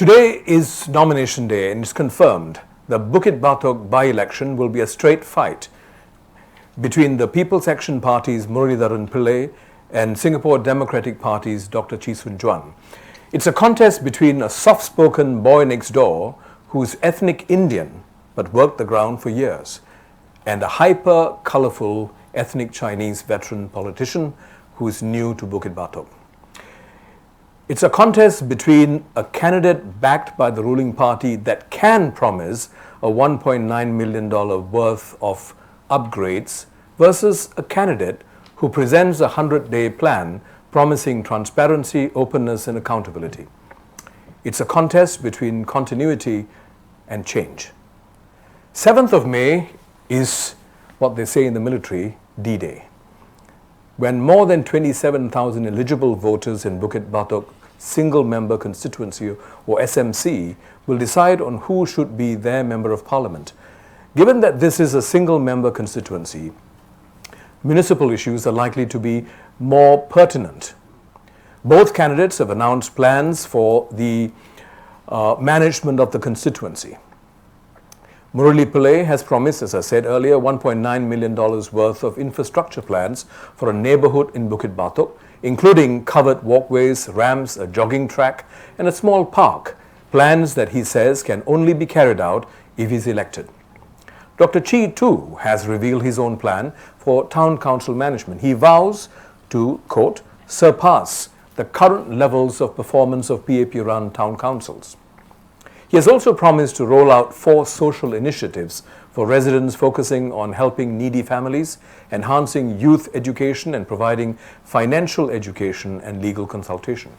Today is nomination day and it's confirmed the Bukit Batok by-election will be a straight fight between the People's Action Party's Muralidharan Pillai and Singapore Democratic Party's Dr. Chee Soon Juan. It's a contest between a soft-spoken boy next door who's ethnic Indian but worked the ground for years and a hyper-colourful ethnic Chinese veteran politician who is new to Bukit Batok. It's a contest between a candidate backed by the ruling party that can promise a $1.9 million worth of upgrades versus a candidate who presents a 100-day plan promising transparency, openness and accountability. It's a contest between continuity and change. 7th of May is what they say in the military, D-Day, when more than 27,000 eligible voters in Bukit Batok Single Member Constituency or SMC will decide on who should be their Member of Parliament. Given that this is a single member constituency, municipal issues are likely to be more pertinent. Both candidates have announced plans for the management of the constituency. Murali Pillai has promised, as I said earlier, $1.9 million worth of infrastructure plans for a neighbourhood in Bukit Batok, including covered walkways, ramps, a jogging track and a small park, plans that he says can only be carried out if he's elected. Dr. Chee too has revealed his own plan for town council management. He vows to, quote, surpass the current levels of performance of PAP-run town councils. He has also promised to roll out 4 social initiatives for residents focusing on helping needy families, enhancing youth education and providing financial education and legal consultation.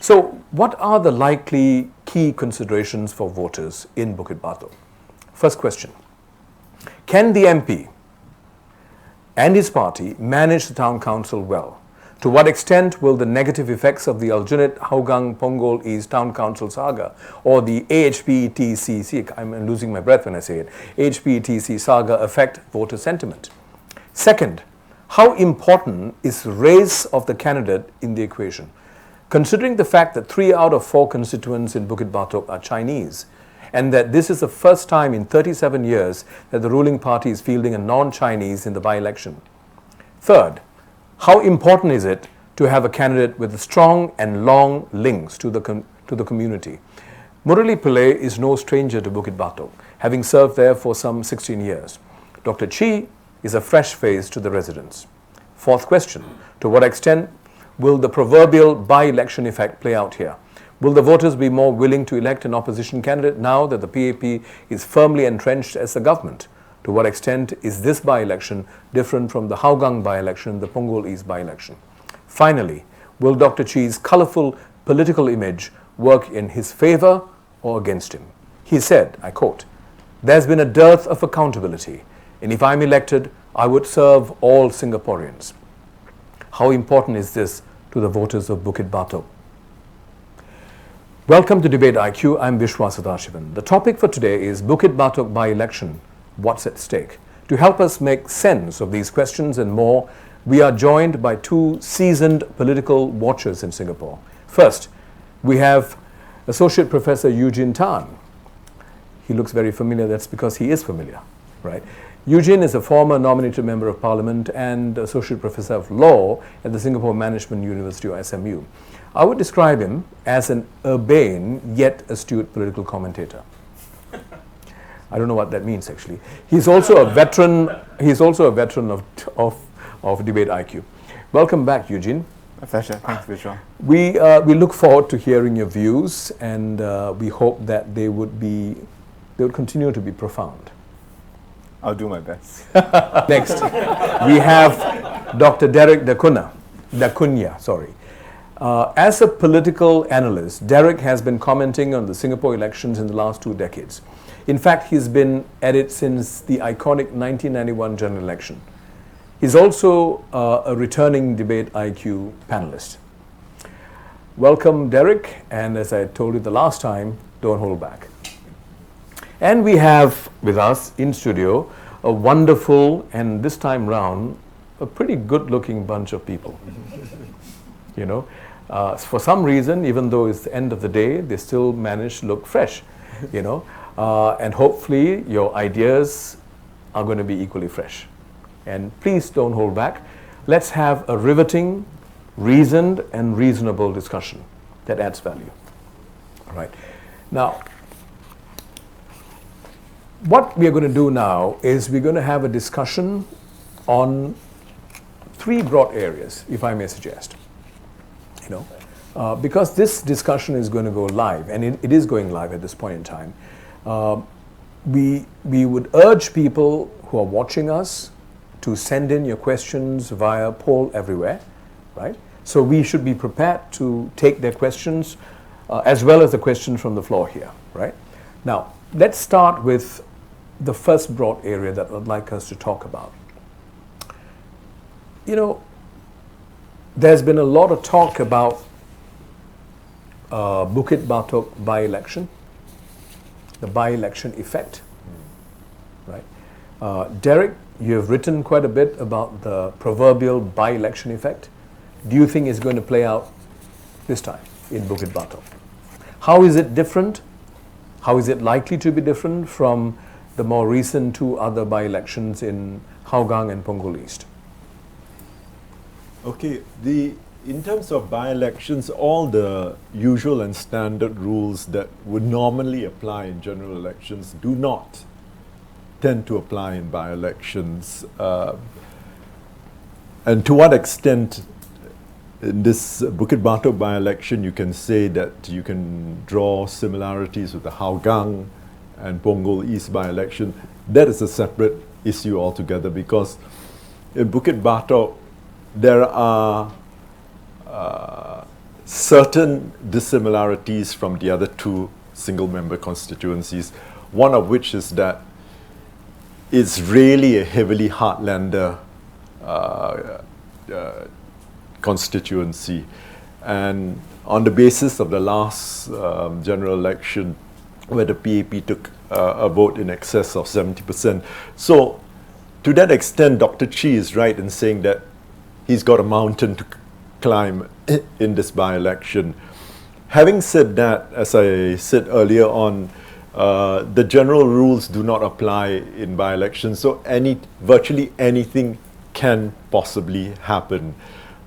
So what are the likely key considerations for voters in Bukit Batok? First question, can the MP and his party manage the town council well? To what extent will the negative effects of the Aljunied Hougang Punggol East Town Council saga or the AHPTC, I'm losing my breath when I say it, AHPTC saga affect voter sentiment? Second, how important is race of the candidate in the equation? Considering the fact that 3 out of 4 constituents in Bukit Batok are Chinese and that this is the first time in 37 years that the ruling party is fielding a non-Chinese in the by-election. Third, how important is it to have a candidate with strong and long links to the community? Murali Pillai is no stranger to Bukit Batok, having served there for some 16 years. Dr. Chee is a fresh face to the residents. Fourth question, to what extent will the proverbial by-election effect play out here? Will the voters be more willing to elect an opposition candidate now that the PAP is firmly entrenched as the government? To what extent is this by-election different from the Hougang by-election, the Punggol East by-election? Finally, will Dr. Chee's colourful political image work in his favour or against him? He said, I quote, "There's been a dearth of accountability, and if I'm elected, I would serve all Singaporeans." How important is this to the voters of Bukit Batok? Welcome to Debate IQ. I'm Vishwa Sadashivan. The topic for today is Bukit Batok by-election. What's at stake? To help us make sense of these questions and more, we are joined by 2 seasoned political watchers in Singapore. First, we have Associate Professor Eugene Tan. He looks very familiar. That's because he is familiar, right? Eugene is a former nominated Member of Parliament and Associate Professor of Law at the Singapore Management University or SMU. I would describe him as an urbane yet astute political commentator. I don't know what that means actually. He's also a veteran. He's also a veteran of Debate IQ. Welcome back, Eugene. My pleasure. Thanks, Vishwa. We look forward to hearing your views, and we hope that they would continue to be profound. I'll do my best. Next, we have Dr. Derek da Cunha. Sorry. As a political analyst, Derek has been commenting on the Singapore elections in the last 2 decades. In fact, he's been at it since the iconic 1991 general election. He's also a returning Debate IQ panelist. Welcome, Derek, and as I told you the last time, don't hold back. And we have with us in studio a wonderful, and this time round, a pretty good-looking bunch of people. You know, For some reason, even though it's the end of the day, they still manage to look fresh, you know. And hopefully your ideas are going to be equally fresh. And please don't hold back. Let's have a riveting, reasoned and reasonable discussion that adds value. All right. Now, what we are going to do now is we're going to have a discussion on three broad areas, if I may suggest. You know, because this discussion is going to go live, and it is going live at this point in time. We would urge people who are watching us to send in your questions via poll everywhere, right? So we should be prepared to take their questions as well as the questions from the floor here, right? Now, let's start with the first broad area that I'd like us to talk about. You know, there's been a lot of talk about Bukit Batok by-election, the by-election effect, right? Derek, you have written quite a bit about the proverbial by-election effect. Do you think it's going to play out this time in Bukit Batok? How is it different? How is it likely to be different from the more recent two other by-elections in Hougang and Punggol East? Okay, in terms of by-elections, all the usual and standard rules that would normally apply in general elections do not tend to apply in by-elections. And to what extent in this Bukit Batok by-election you can say that you can draw similarities with the Hougang and Punggol East by-election, that is a separate issue altogether, because in Bukit Batok there are certain dissimilarities from the other two single-member constituencies, one of which is that it's really a heavily heartlander constituency. And on the basis of the last general election, where the PAP took a vote in excess of 70%. So to that extent, Dr. Chi is right in saying that he's got a mountain to climb in this by-election. Having said that, as I said earlier on, the general rules do not apply in by-elections, so virtually anything can possibly happen.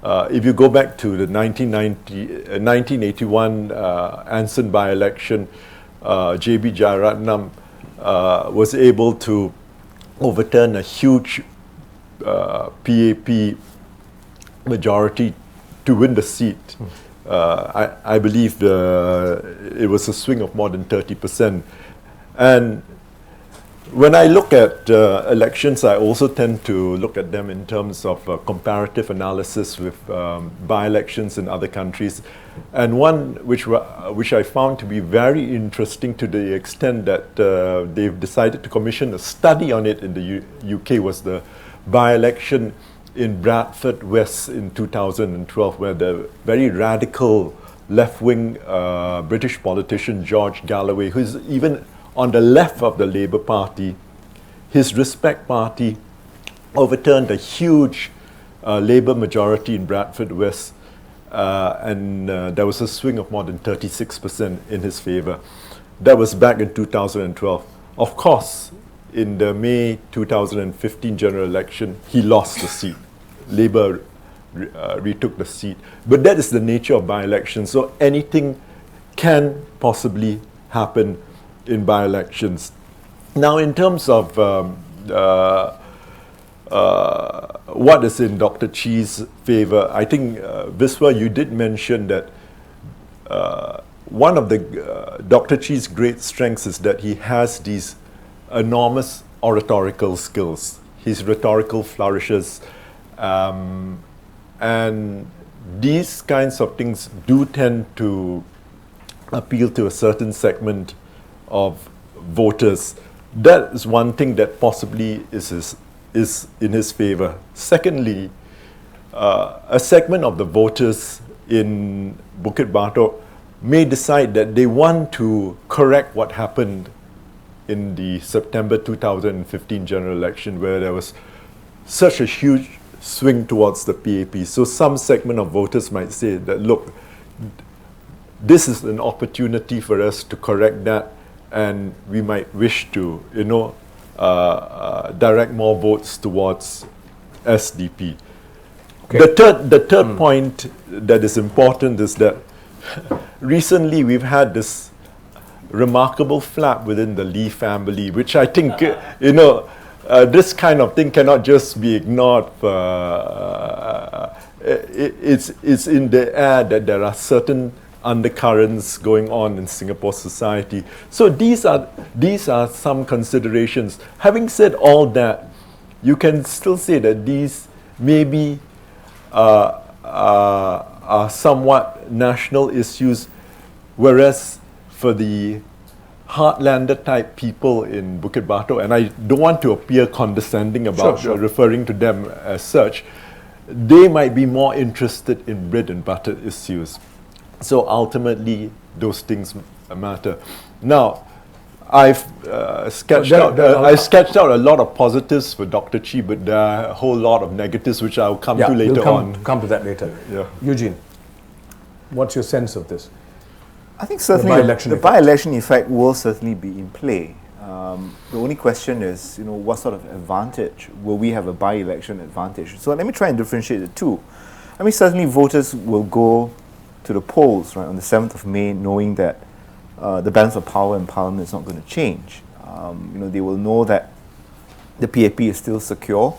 If you go back to the 1981 Anson by-election, J.B. Jayaratnam was able to overturn a huge PAP majority to win the seat. I believe it was a swing of more than 30%. And when I look at elections, I also tend to look at them in terms of comparative analysis with by-elections in other countries. And one which I found to be very interesting, to the extent that they've decided to commission a study on it in the UK, was the by-election in Bradford West in 2012, where the very radical left-wing British politician George Galloway, who's even on the left of the Labour Party, his Respect Party overturned a huge Labour majority in Bradford West, and there was a swing of more than 36% in his favour. That was back in 2012. Of course, in the May 2015 general election, he lost the seat. Labour retook the seat. But that is the nature of by-elections. So anything can possibly happen in by-elections. Now, in terms of what is in Dr. Chi's favour, I think, Viswa, you did mention that one of the Dr. Chi's great strengths is that he has these enormous oratorical skills. His rhetorical flourishes, and these kinds of things do tend to appeal to a certain segment of voters. That is one thing that possibly is in his favor. Secondly, a segment of the voters in Bukit Batok may decide that they want to correct what happened in the September 2015 general election, where there was such a huge swing towards the PAP. So some segment of voters might say that, look, this is an opportunity for us to correct that, and we might wish to, direct more votes towards SDP. Okay. The third point that is important is that recently we've had this remarkable flap within the Lee family, which I think, this kind of thing cannot just be ignored. It's in the air that there are certain undercurrents going on in Singapore society. So these are some considerations. Having said all that, you can still say that these maybe are somewhat national issues, whereas for the Heartlander type people in Bukit Batok, and I don't want to appear condescending about referring to them as such, they might be more interested in bread and butter issues. So ultimately, those things matter. Now, I've sketched out a lot of positives for Dr. Chi, but there are a whole lot of negatives which I'll come to later on. Come to that later. Yeah. Eugene, what's your sense of this? I think certainly the by-election effect will certainly be in play. The only question is, what sort of advantage will we have a by-election advantage? So let me try and differentiate the two. I mean, certainly voters will go to the polls on the 7th of May, knowing that the balance of power in Parliament is not going to change. They will know that the PAP is still secure.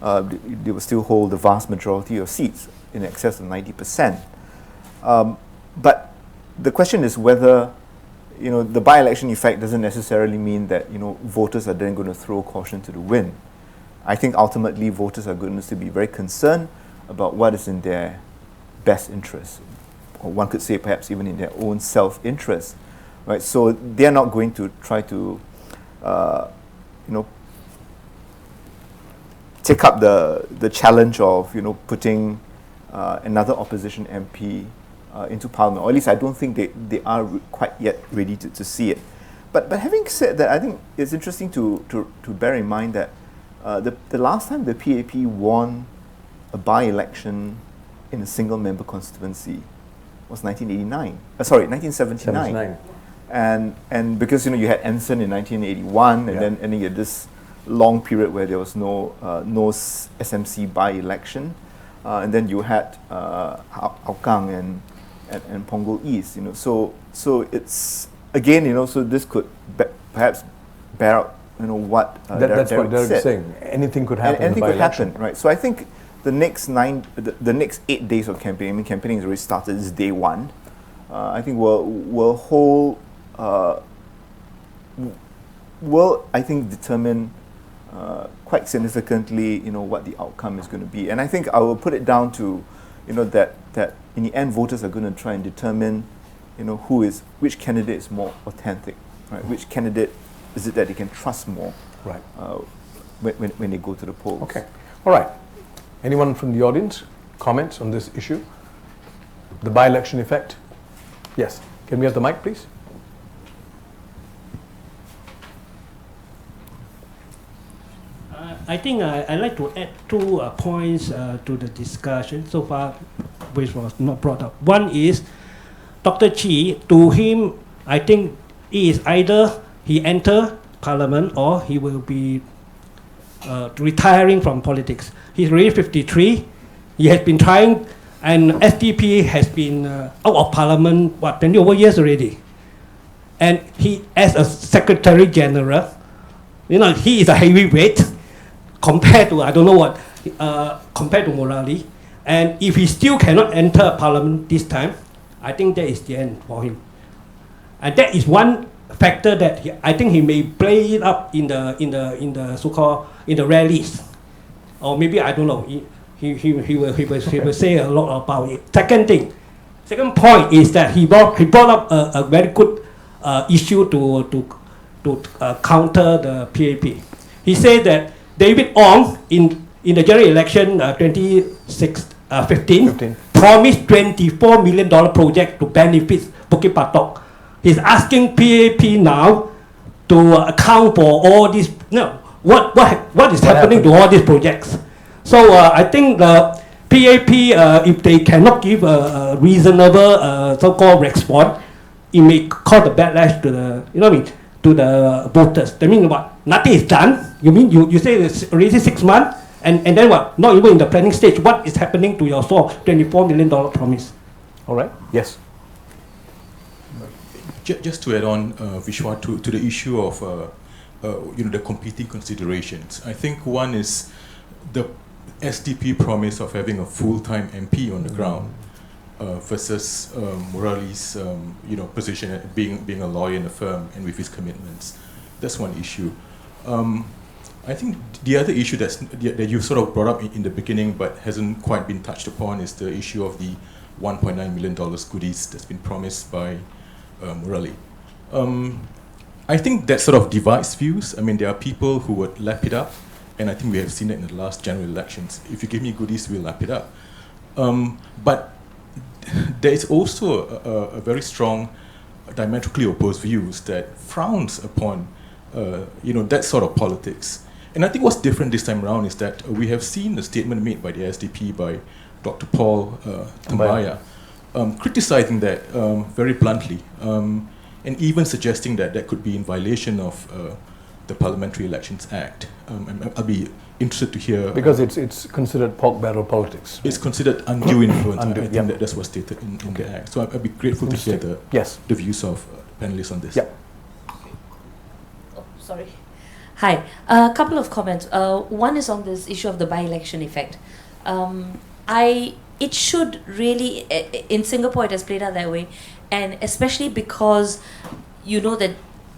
They will still hold the vast majority of seats, in excess of 90%. But the question is whether, the by-election effect doesn't necessarily mean that, voters are then going to throw caution to the wind. I think ultimately voters are going to be very concerned about what is in their best interest, or one could say perhaps even in their own self-interest, right? So they're not going to try to, take up the challenge of, putting another opposition MP into Parliament, or at least I don't think they are quite yet ready to see it. But having said that, I think it's interesting to bear in mind that the last time the PAP won a by-election in a single-member constituency was 1979. And because you had Ensign in 1981, and then you had this long period where there was no SMC by-election, and then you had Hougang and Punggol East, so it's again, so this could perhaps bear out, what that's Derek what Derek is saying. Anything could happen. Anything could happen, right? So I think the next 8 days of campaigning, I mean, campaigning has already started. This is day one. I think will I think determine quite significantly, what the outcome is going to be. And I think I will put it down to, that in the end, voters are going to try and determine, which candidate is more authentic, right? Which candidate is it that they can trust more, right? When they go to the polls. Okay, all right. Anyone from the audience comments on this issue? The by-election effect? Yes. Can we have the mic, please? I think I'd like to add 2 points to the discussion so far, which was not brought up. One is Dr. Chi, to him, I think it is either he enter Parliament or he will be retiring from politics. He's already 53. He has been trying, and SDP has been out of Parliament, 20 over years already. And he, as a Secretary General, he is a heavyweight compared to, I don't know what, compared to Morali. And if he still cannot enter Parliament this time, I think that is the end for him. And that is one factor that I think he may play it up in the so-called in the rallies, or maybe I don't know. He will say a lot about it. Second point is that he brought up a very good issue to counter the PAP. He said that David Ong in the general election 2015 promised $24 million project to benefit Bukit Batok. He's asking PAP now to account for all these. What is happening to all these projects? So I think the PAP, if they cannot give a reasonable so-called response, it may cause a backlash to the, you know what I mean, to the voters. That means what? Nothing is done. You mean you say it's already 6 months, and then what? Not even in the planning stage. What is happening to your $24 million promise? All right. Yes. Just to add on, Vishwa, to the issue of the competing considerations. I think one is the SDP promise of having a full-time MP on the ground versus Murali's position at being a lawyer in the firm and with his commitments. That's one issue. I think the other issue that you sort of brought up in the beginning but hasn't quite been touched upon is the issue of the $1.9 million goodies that's been promised by Murali. I think that sort of divides views. I mean, there are people who would lap it up, and I think we have seen it in the last general elections. If you give me goodies, we'll lap it up. But there is also a very strong, diametrically opposed views that frowns upon, that sort of politics. And I think what's different this time around is that we have seen a statement made by the SDP by Dr. Paul Tambaya, criticizing that very bluntly, and even suggesting that that could be in violation of the Parliamentary Elections Act. I'll be interested to hear... Because it's considered pork barrel politics. It's considered undue influence. I think that's what's stated in the Act. So I'd be grateful to hear the views of panelists on this. Yep. Oh, sorry. Hi. A couple of comments. One is on this issue of the by-election effect. It should really, in Singapore it has played out that way, and especially because you know that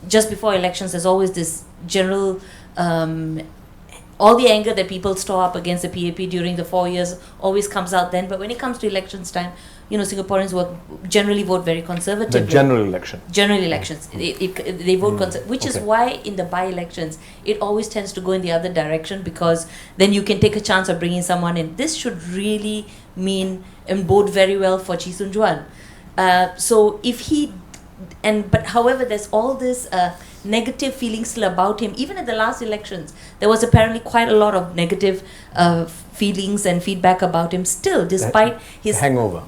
just before elections there's always this general, all the anger that people store up against the PAP during the 4 years always comes out then, but when it comes to elections time, Singaporeans generally vote very conservatively. The general election. General elections. They vote which is why in the by-elections, it always tends to go in the other direction, because then you can take a chance of bringing someone in. This should really mean and bode very well for Chee Soon Juan. So if he... But however, there's all this negative feelings still about him. Even at the last elections, there was apparently quite a lot of negative feelings and feedback about him still, despite his hangover.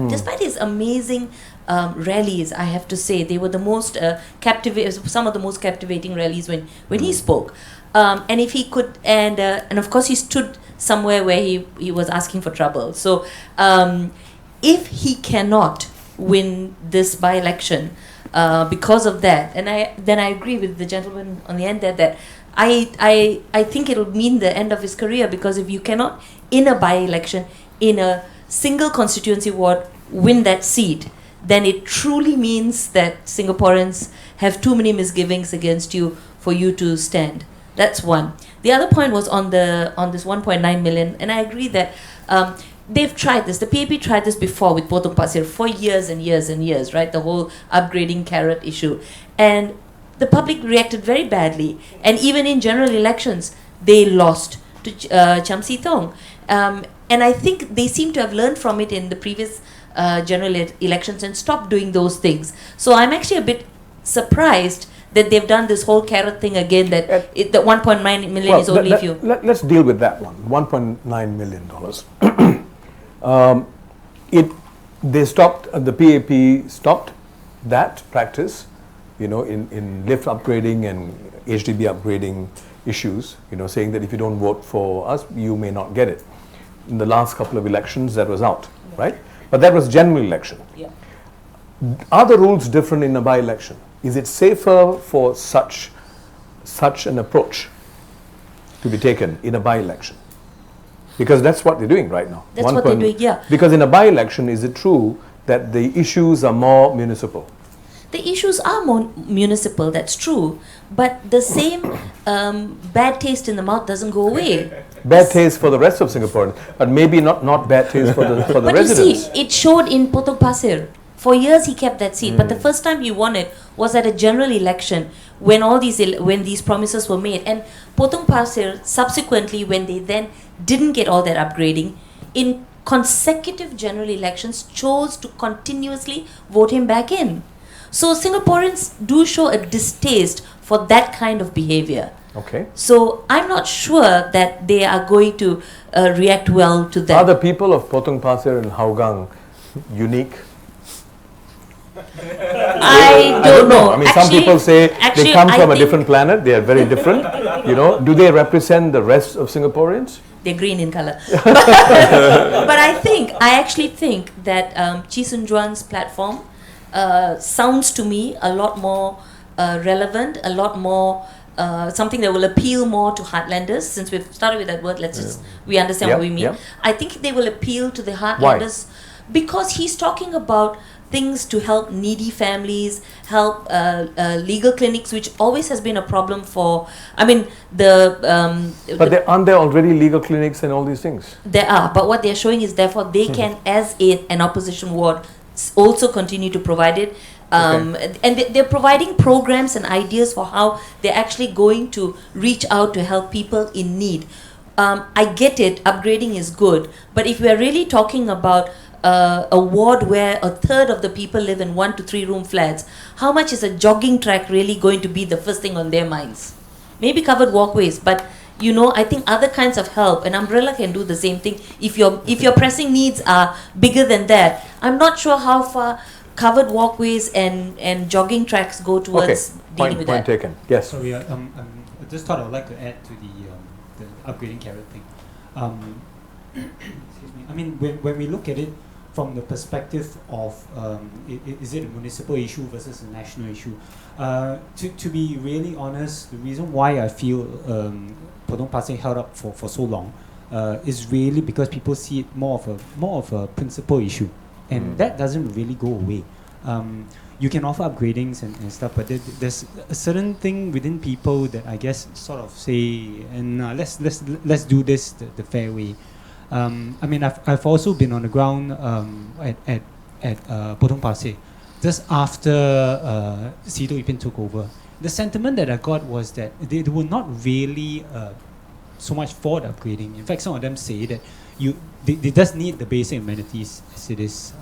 Despite his amazing rallies, I have to say, they were the most some of the most captivating rallies when he spoke. And if he could, and of course he stood somewhere where he was asking for trouble. So if he cannot win this by-election because of that, and then I agree with the gentleman on the end there that I think it'll mean the end of his career, because if you cannot in a by-election in a single constituency ward win that seat, then it truly means that Singaporeans have too many misgivings against you for you to stand. That's one. The other point was on this 1.9 million, and I agree that they've tried this. The PAP tried this before with Potong Pasir for years and years and years, right? The whole upgrading carrot issue. And the public reacted very badly. And even in general elections, they lost to Cham Si Tong. And I think they seem to have learned from it in the previous general elections and stopped doing those things. So I'm actually a bit surprised that they've done this whole carrot thing again, that the 1.9 million is only if you... Let's deal with that one, $1.9 million. They stopped, the PAP stopped that practice, in lift upgrading and HDB upgrading issues, saying that if you don't vote for us, you may not get it. In the last couple of elections, that was out, right? But that was general election. Yeah. Are the rules different in a by-election? Is it safer for such an approach to be taken in a by-election? Because that's what they're doing right now. That's what they're doing, yeah. Because in a by-election, is it true that the issues are more municipal? The issues are more municipal, that's true. But the same bad taste in the mouth doesn't go away. Bad taste for the rest of Singaporeans, but maybe not bad taste for the residents. But you see, it showed in Potong Pasir. For years he kept that seat, but the first time he won it was at a general election when when these promises were made. And Potong Pasir, subsequently, when they then didn't get all that upgrading, in consecutive general elections chose to continuously vote him back in. So Singaporeans do show a distaste for that kind of behavior. Okay. So I'm not sure that they are going to react well to that. Are the people of Potong Pasir and Hougang unique? I don't know. I mean, some people say they come from a different planet. They are very different. Do they represent the rest of Singaporeans? They're green in color. But I actually think that Chee Soon Juan's platform sounds to me a lot more relevant, a lot more something that will appeal more to heartlanders. Since we've started with that word, we understand what we mean. Yep. I think they will appeal to the heartlanders because he's talking about things to help needy families, help legal clinics, which always has been a problem for. I mean, aren't there already legal clinics and all these things? There are, but what they're showing is therefore they can, as an opposition ward, also continue to provide it. And they're providing programs and ideas for how they're actually going to reach out to help people in need. I get it, upgrading is good, but if we're really talking about a ward where a third of the people live in 1 to 3 room flats, how much is a jogging track really going to be the first thing on their minds? Maybe covered walkways, but I think other kinds of help, an umbrella can do the same thing. If your pressing needs are bigger than that, I'm not sure how far covered walkways and jogging tracks go towards dealing with that. Point taken. Yes. Sorry, I just thought I would like to add to the upgrading carrot thing. Excuse me. I mean, when we look at it from the perspective of is it a municipal issue versus a national issue? To be really honest, the reason why I feel Potong Pasir held up for so long is really because people see it more of a principal issue, and that doesn't really go away. You can offer upgradings and stuff, but there's a certain thing within people that I guess sort of say, and let's do this the fair way. I mean, I've also been on the ground at Potong Pasir just after Sito Ipin took over. The sentiment that I got was that they were not really so much for the upgrading. In fact, some of them say that they just need the basic amenities as it is.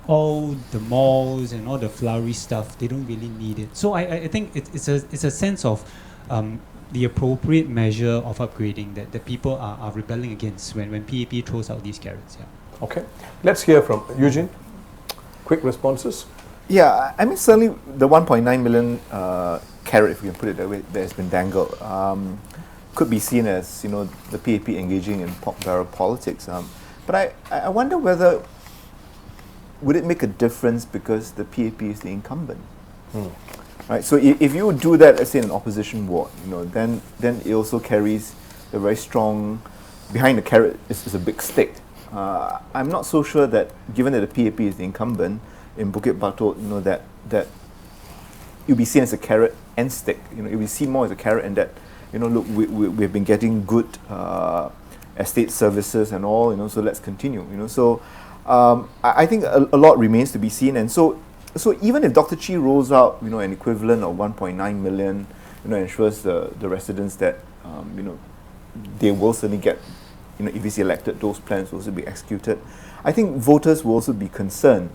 All the malls and all the flowery stuff, they don't really need it. So I think it's a sense of the appropriate measure of upgrading that people are rebelling against when PAP throws out these carrots. Yeah. Okay. Let's hear from Eugene. Quick responses. Yeah, I mean, certainly the 1.9 million carrot, if we can put it that way, that has been dangled, could be seen as, the PAP engaging in pork barrel politics. But I wonder whether, would it make a difference because the PAP is the incumbent? Right, so if you do that, let's say in an opposition ward, then it also carries a very strong, behind the carrot is a big stick. I'm not so sure that, given that the PAP is the incumbent in Bukit Batok, that it will be seen as a carrot and stick. It will be seen more as a carrot, and that, look, we've been getting good estate services and all, so let's continue. So I think a lot remains to be seen, and so even if Dr. Chee rolls out, an equivalent of 1.9 million, ensures the residents that, they will certainly get, if he's elected, those plans will also be executed. I think voters will also be concerned,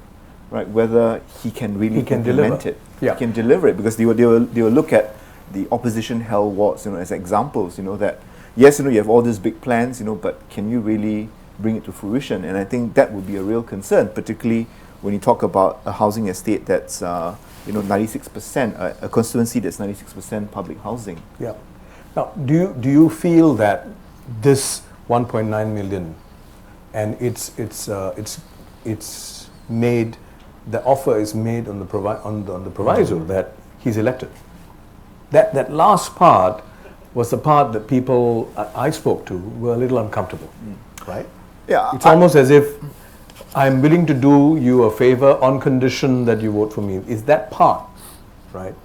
right, whether he can really implement it. Yeah. He can deliver it, because they will look at the opposition held wards, as examples, that yes, you have all these big plans, but can you really bring it to fruition? And I think that would be a real concern, particularly when you talk about a housing estate that's 96%, a constituency that's 96% public housing. Yeah. Now, do you feel that this 1.9 million and it's made, the offer is made on the proviso that he's elected? That last part was the part that people I spoke to were a little uncomfortable, right? Yeah, it's almost as if I'm willing to do you a favor on condition that you vote for me. Is that part, right?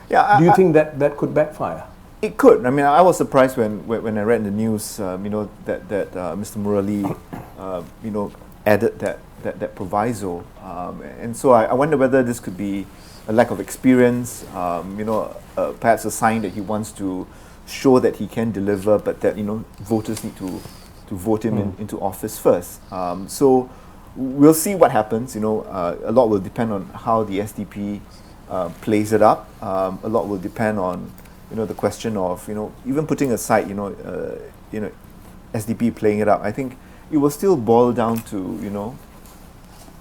Yeah. Do you think that could backfire? It could. I mean, I was surprised when I read in the news, that Mr. Murali, added that proviso, and so I wonder whether this could be a lack of experience, perhaps a sign that he wants to show that he can deliver, but that voters need to vote him into office first. So we'll see what happens. A lot will depend on how the SDP plays it up. A lot will depend on the question of, even putting aside, SDP playing it up, I think it will still boil down to,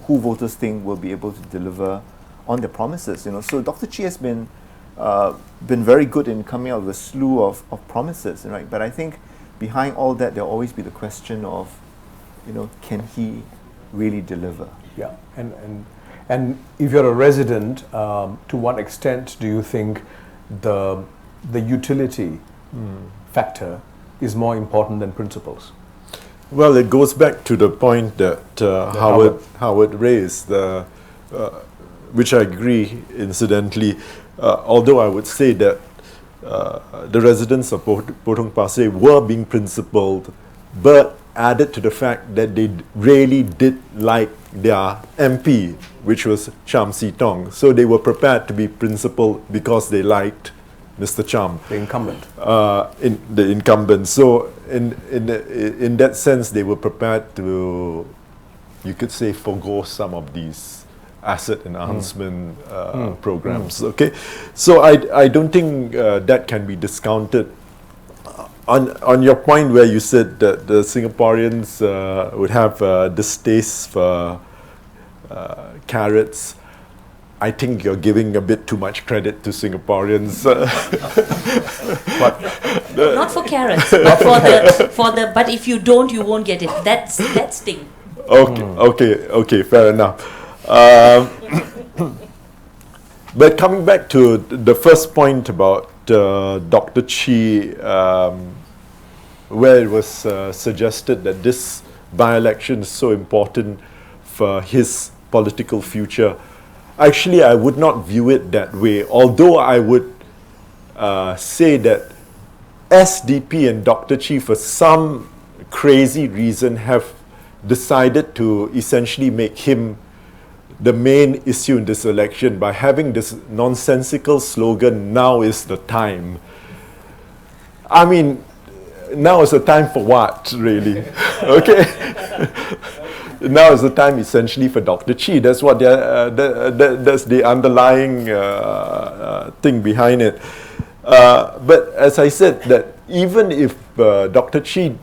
who voters think will be able to deliver on their promises. So Dr. Chi has been very good in coming out with a slew of promises, right? But I think behind all that, there'll always be the question of, can he really deliver? Yeah, and if you're a resident, to what extent do you think the utility factor is more important than principles? Well, it goes back to the point that Howard raised, which I agree, incidentally, although I would say that the residents of Potong Pasir were being principled, but added to the fact that they really did like their MP, which was Cham Si Tong. So they were prepared to be principled because they liked Mr. Cham, the incumbent. The incumbent. So in that sense, they were prepared to, you could say, forgo some of these asset enhancement programs. Okay, so I don't think that can be discounted. On your point where you said that the Singaporeans would have distaste for carrots, I think you're giving a bit too much credit to Singaporeans. Not for carrots, but but if you don't, you won't get it. That's sting. Okay, fair enough. But coming back to the first point about Dr. Chi, where it was suggested that this by-election is so important for his political future. Actually, I would not view it that way, although I would say that SDP and Dr. Chi, for some crazy reason, have decided to essentially make him the main issue in this election by having this nonsensical slogan, "Now is the time." I mean, now is the time for what, really? Okay? Now is the time essentially for Dr. Chi. That's what that's the underlying thing behind it. But as I said, that even if Dr. Chi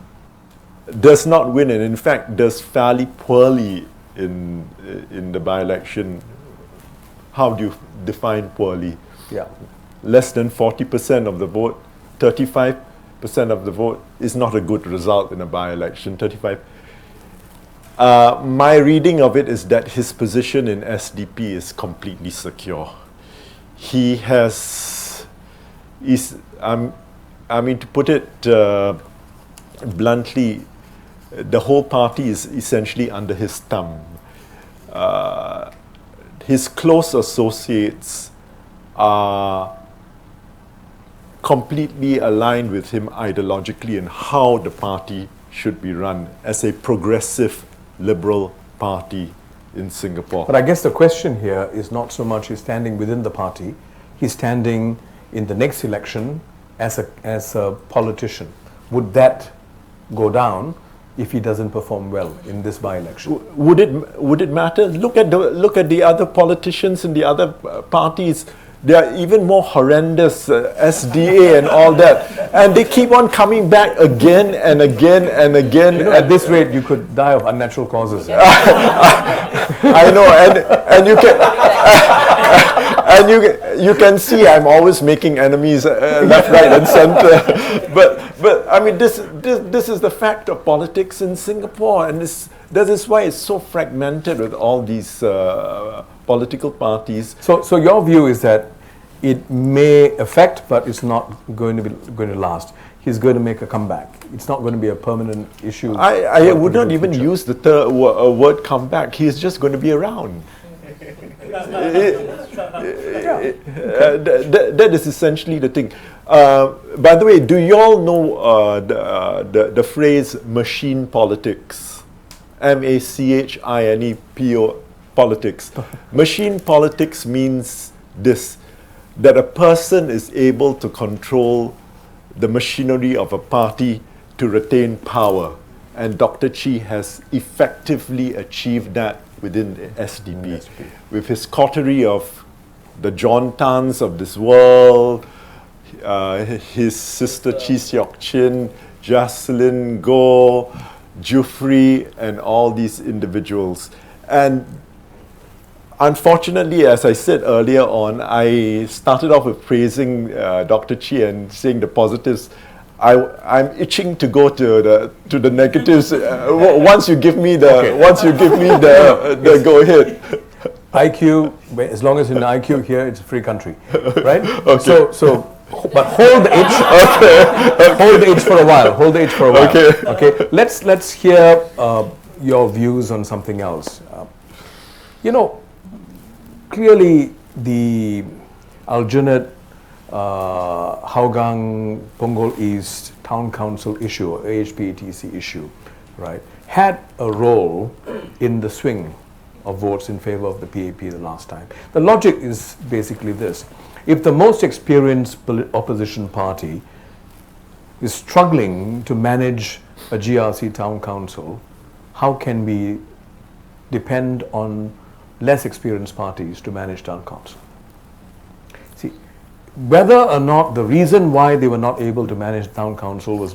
does not win, and in fact does fairly poorly in the by-election, how do you define poorly? Yeah, less than 40% of the vote, 35% of the vote is not a good result in a by-election. 35. My reading of it is that his position in SDP is completely secure. He has, I mean, to put it bluntly, the whole party is essentially under his thumb. His close associates are completely aligned with him ideologically and how the party should be run as a progressive liberal party in Singapore. But I guess the question here is not so much he's standing within the party, he's standing in the next election as a politician. Would that go down if he doesn't perform well in this by-election? Would it matter? Look at the other politicians in the other parties. They are even more horrendous, SDA and all that, and they keep on coming back again and again and again. At this rate, you could die of unnatural causes. I know, and you can you can see I'm always making enemies left, right, and center. But I mean, this is the fact of politics in Singapore, and that is why it's so fragmented with all these political parties. So your view is that it may affect, but it's not going to last. He's going to make a comeback. It's not going to be a permanent issue. I would not even use the word comeback. He's just going to be around. That is essentially the thing. By the way, do you all know the phrase machine politics? MACHINEPO politics. Machine politics means this, that a person is able to control the machinery of a party to retain power. And Dr. Chi has effectively achieved that within the SDP. With his coterie of the John Tans of this world, his sister Chi Seok Chin, Jocelyn Goh, Jufri, and all these individuals. And unfortunately, as I said earlier on, I started off with praising Dr. Chi and saying the positives. I'm itching to go to the negatives once you give me the the go ahead. IQ, as long as in IQ here, it's a free country, right? Okay. But hold the itch. Okay. Hold the itch for a while. Hold the itch for a while. Okay. Okay. Let's hear your views on something else. Clearly the Aljunied, Hougang, Punggol East Town Council issue, or AHPATC issue, right, had a role in the swing of votes in favor of the PAP the last time. The logic is basically this. If the most experienced opposition party is struggling to manage a GRC town council, how can we depend on less experienced parties to manage town council? See, whether or not the reason why they were not able to manage town council was,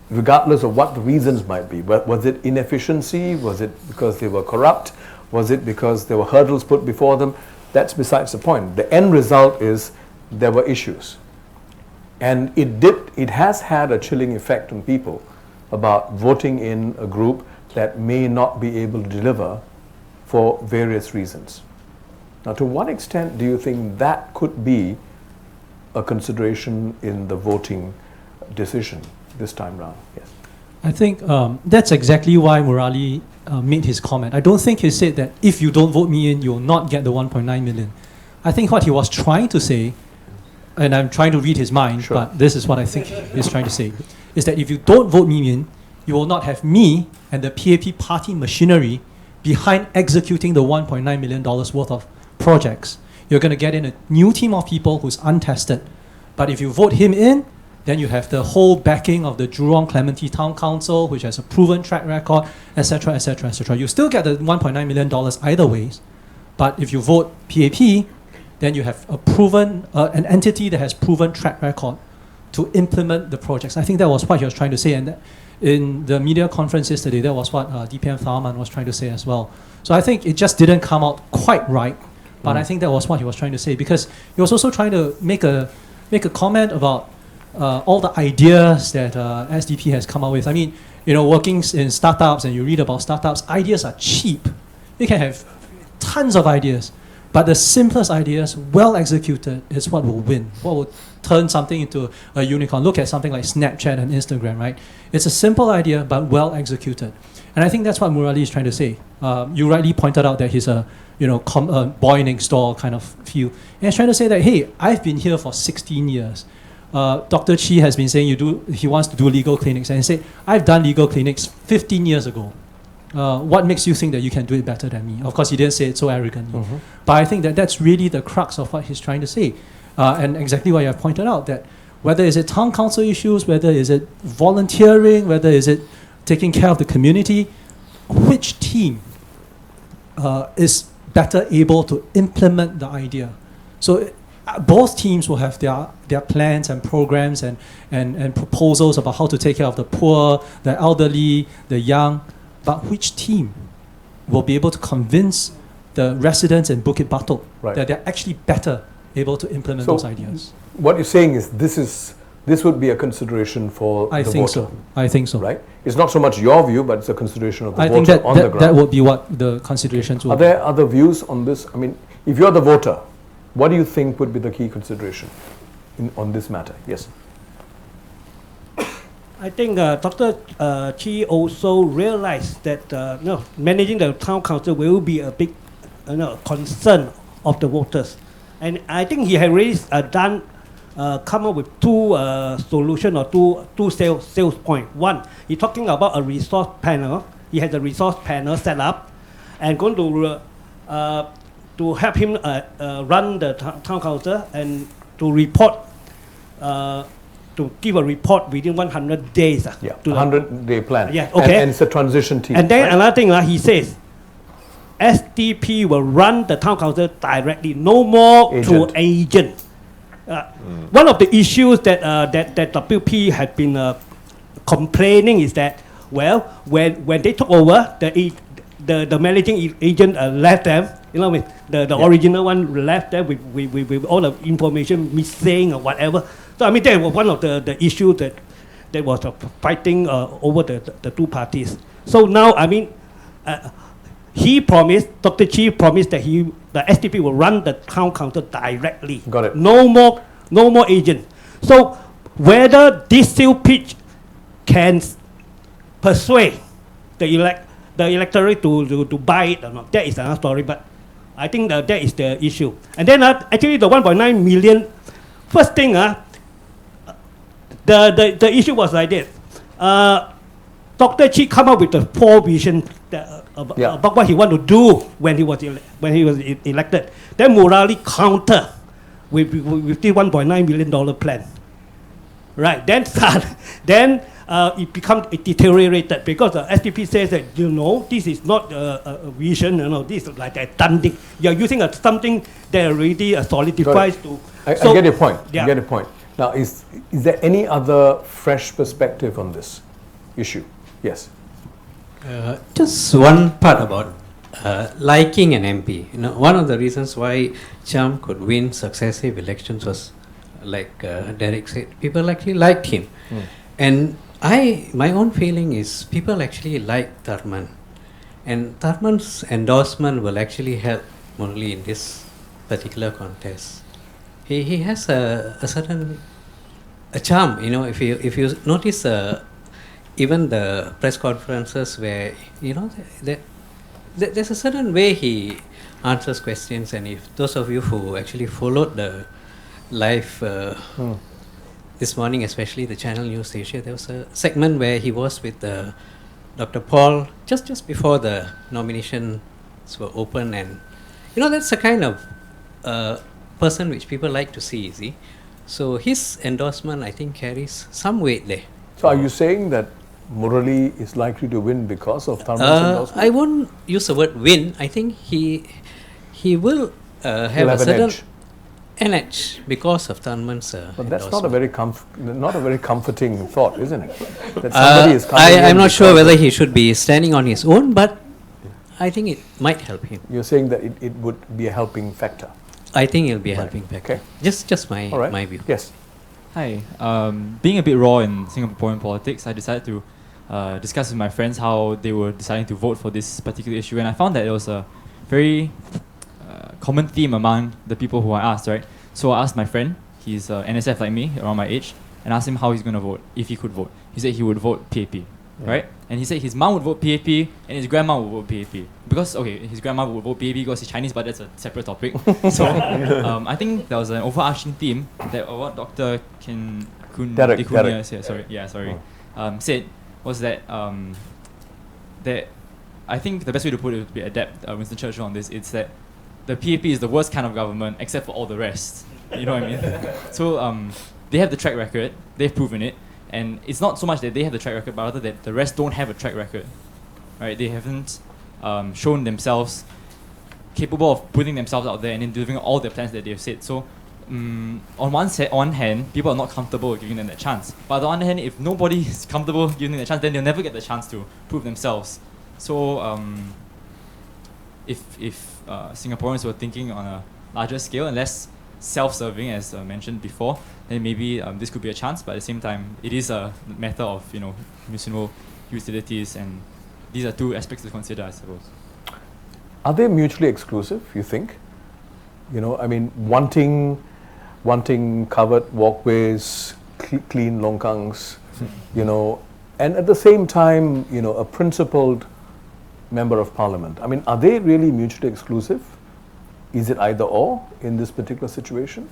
regardless of what the reasons might be, was it inefficiency? Was it because they were corrupt? Was it because there were hurdles put before them? That's besides the point. The end result is there were issues. And it has had a chilling effect on people about voting in a group that may not be able to deliver for various reasons. Now, to what extent do you think that could be a consideration in the voting decision this time round? Yes. I think that's exactly why Murali made his comment. I don't think he said that if you don't vote me in, you will not get the 1.9 million. I think what he was trying to say, and I'm trying to read his mind, sure, but this is what I think he's trying to say, is that if you don't vote me in, you will not have me and the PAP party machinery behind executing the $1.9 million worth of projects. You're going to get in a new team of people who's untested. But if you vote him in, then you have the whole backing of the Jurong Clementi Town Council, which has a proven track record, etc., etc., etc. You still get the $1.9 million either ways. But if you vote PAP, then you have a proven, an entity that has proven track record to implement the projects. I think that was what he was trying to say. And in the media conference yesterday, that was what DPM Tharman was trying to say as well. So I think it just didn't come out quite right. But I think that was what he was trying to say, because he was also trying to make a comment about all the ideas that SDP has come up with. I mean, working in startups, and you read about startups, ideas are cheap. You can have tons of ideas, but the simplest ideas, well executed, is what will win, what will turn something into a unicorn. Look at something like Snapchat and Instagram, right? It's a simple idea, but well executed. And I think that's what Murali is trying to say. You rightly pointed out that he's a boy next door kind of feel. And he's trying to say that, hey, I've been here for 16 years. Dr. Chi has been saying he wants to do legal clinics. And he said, I've done legal clinics 15 years ago. What makes you think that you can do it better than me? Of course, he didn't say it so arrogantly. Mm-hmm. But I think that that's really the crux of what he's trying to say. And exactly what you have pointed out, that whether is it town council issues, whether is it volunteering, whether is it taking care of the community, which team is better able to implement the idea? So both teams will have their plans and programs and proposals about how to take care of the poor, the elderly, the young, but which team will be able to convince the residents in Bukit Batok that they're actually better able to implement those ideas? What you're saying is this would be a consideration for the voter. I think so. Right? It's not so much your view, but it's a consideration of the I voter think on the ground. That would be what the considerations would be. Are there other views on this? I mean, if you're the voter, what do you think would be the key consideration on this matter? Yes. I think Dr. Chi also realized that managing the town council will be a big concern of the voters. And I think he had already come up with two solutions or two sales points. One, he's talking about a resource panel. He has a resource panel set up and going to help him run the town council and to report, to give a report within 100 days. Yeah, 100-day plan. Yeah, okay. And it's a transition team. And then another thing, he says, SDP will run the town council directly, no more through agent. One of the issues that that WP had been complaining is that, well, when they took over, the managing agent left them, with the original one left them with all the information missing or whatever. So I mean, that was one of the issues that was fighting over the two parties. So now, I mean, he promised, Dr. Chi promised that the SDP will run the town council directly. Got it. No more agent. So whether this sales pitch can persuade the electorate to buy it or not, that is another story. But I think that is the issue. And then actually the 1.9 million, first thing, the issue was like this. Dr. Chi come up with the 4 vision about what he want to do when he was elected. Then Murali counter with the $1.9 million plan. Right, then it becomes deteriorated because the SDP says that, this is not a vision, this is like a done thing. You're using something that already solidifies to... I get your point. Yeah. I get your point. Now, is there any other fresh perspective on this issue? Yes. Just one part about liking an MP. One of the reasons why Cham could win successive elections was, like Derek said, people actually liked him. And my own feeling is people actually like Tharman. And Tharman's endorsement will actually help only in this particular contest. He has a certain charm, if you notice even the press conferences where, there's a certain way he answers questions. And if those of you who actually followed the live this morning, especially the Channel News Asia, there was a segment where he was with Dr. Paul just before the nominations were open. And, that's the kind of person which people like to see, So his endorsement, I think, carries some weight there. So are you saying that Murali is likely to win because of Tharman's endorsement? I won't use the word win. I think he will have a certain edge because of Tharman's but that's not a very comforting thought, isn't it? That somebody is coming I'm not sure whether he should be standing on his own, but I think it might help him. You're saying that it would be a helping factor? I think it'll be a helping factor. Okay. Just my view. Yes. Hi. Being a bit raw in Singaporean politics, I decided to discuss with my friends how they were deciding to vote for this particular issue, and I found that it was a very common theme among the people who I asked, right? So I asked my friend, he's NSF like me, around my age, and asked him how he's going to vote, if he could vote. He said he would vote PAP, right? And he said his mom would vote PAP and his grandma would vote PAP. Because, his grandma would vote PAP because he's Chinese, but that's a separate topic. So I think there was an overarching theme that what Dr. Derek da Cunha said was that that I think the best way to put it would be adapt Winston Churchill on this. It's that the PAP is the worst kind of government except for all the rest. You know what I mean? So they have the track record, they've proven it, and it's not so much that they have the track record, but rather that the rest don't have a track record. Right? They haven't shown themselves capable of putting themselves out there and then delivering all the plans that they've said. So on one hand, people are not comfortable with giving them that chance. But on the other hand, if nobody is comfortable giving them the chance, then they'll never get the chance to prove themselves. So if Singaporeans were thinking on a larger scale and less self-serving, as mentioned before, then maybe this could be a chance. But at the same time, it is a matter of municipal utilities, and these are two aspects to consider, I suppose. Are they mutually exclusive, you think? I mean, wanting covered walkways, clean longkangs, and at the same time, a principled member of parliament. I mean, are they really mutually exclusive? Is it either or in this particular situation?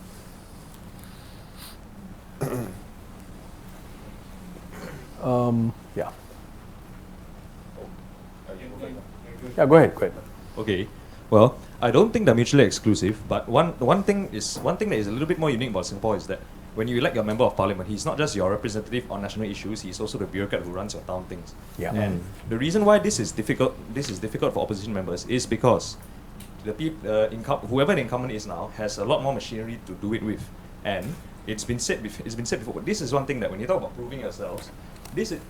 Yeah. Yeah, go ahead. Okay. Well, I don't think they're mutually exclusive, but one thing that is a little bit more unique about Singapore is that when you elect your member of parliament, he's not just your representative on national issues, he's also the bureaucrat who runs your town things. Yeah. And the reason why this is difficult for opposition members is because whoever the incumbent is now has a lot more machinery to do it with. And it's been said before. This is one thing that when you talk about proving yourselves,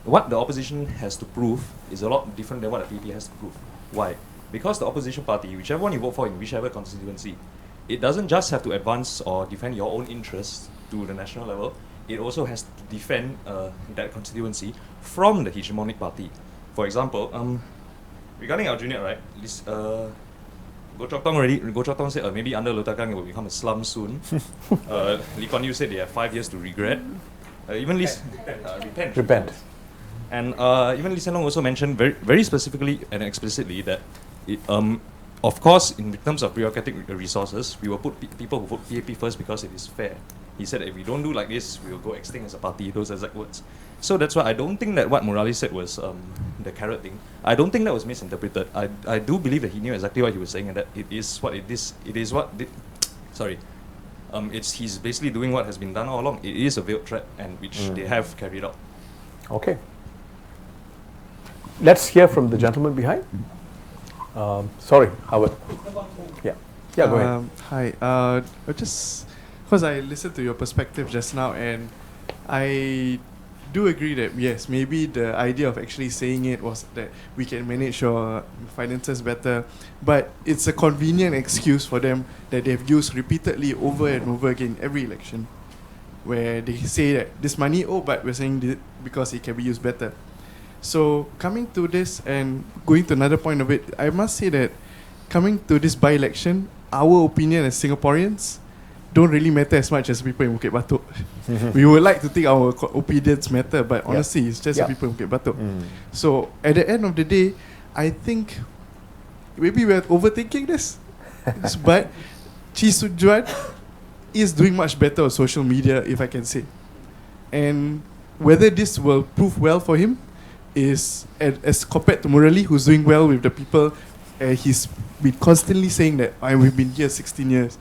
what the opposition has to prove is a lot different than what the PAP has to prove. Why? Because the opposition party, whichever one you vote for in whichever constituency, it doesn't just have to advance or defend your own interests to the national level. It also has to defend that constituency from the hegemonic party. For example, regarding our junior, right? Goh Chok Tong said maybe under Lotakan it will become a slum soon. Lee Kuan Yew said they have 5 years to regret. Even repent. And even Lee Hsien Loong also mentioned very specifically and explicitly that, of course, in terms of bureaucratic resources, we will put people who vote PAP first because it is fair. He said that if we don't do like this, we will go extinct as a party, those exact words. So that's why I don't think that what Murali said was the carrot thing. I don't think that was misinterpreted. I do believe that he knew exactly what he was saying and that it is what it is. It is what... he's basically doing what has been done all along. It is a veiled threat and which they have carried out. Okay. Let's hear from the gentleman behind. Sorry, Howard. Yeah, go ahead. Hi. Because I listened to your perspective just now, and I do agree that yes, maybe the idea of actually saying it was that we can manage your finances better, but it's a convenient excuse for them that they've used repeatedly over and over again every election, where they say that this money, but we're saying this because it can be used better. So coming to this and going to another point of it, I must say that coming to this by-election, our opinion as Singaporeans don't really matter as much as people in Bukit Batok. We would like to think our opinions matter, but honestly, it's just the people in Bukit Batok. So at the end of the day, I think maybe we're overthinking this, but Chee Soon Juan is doing much better on social media, if I can say. And whether this will prove well for him is, as compared to Murali, who's doing well with the people, he's been constantly saying that we've been here 16 years.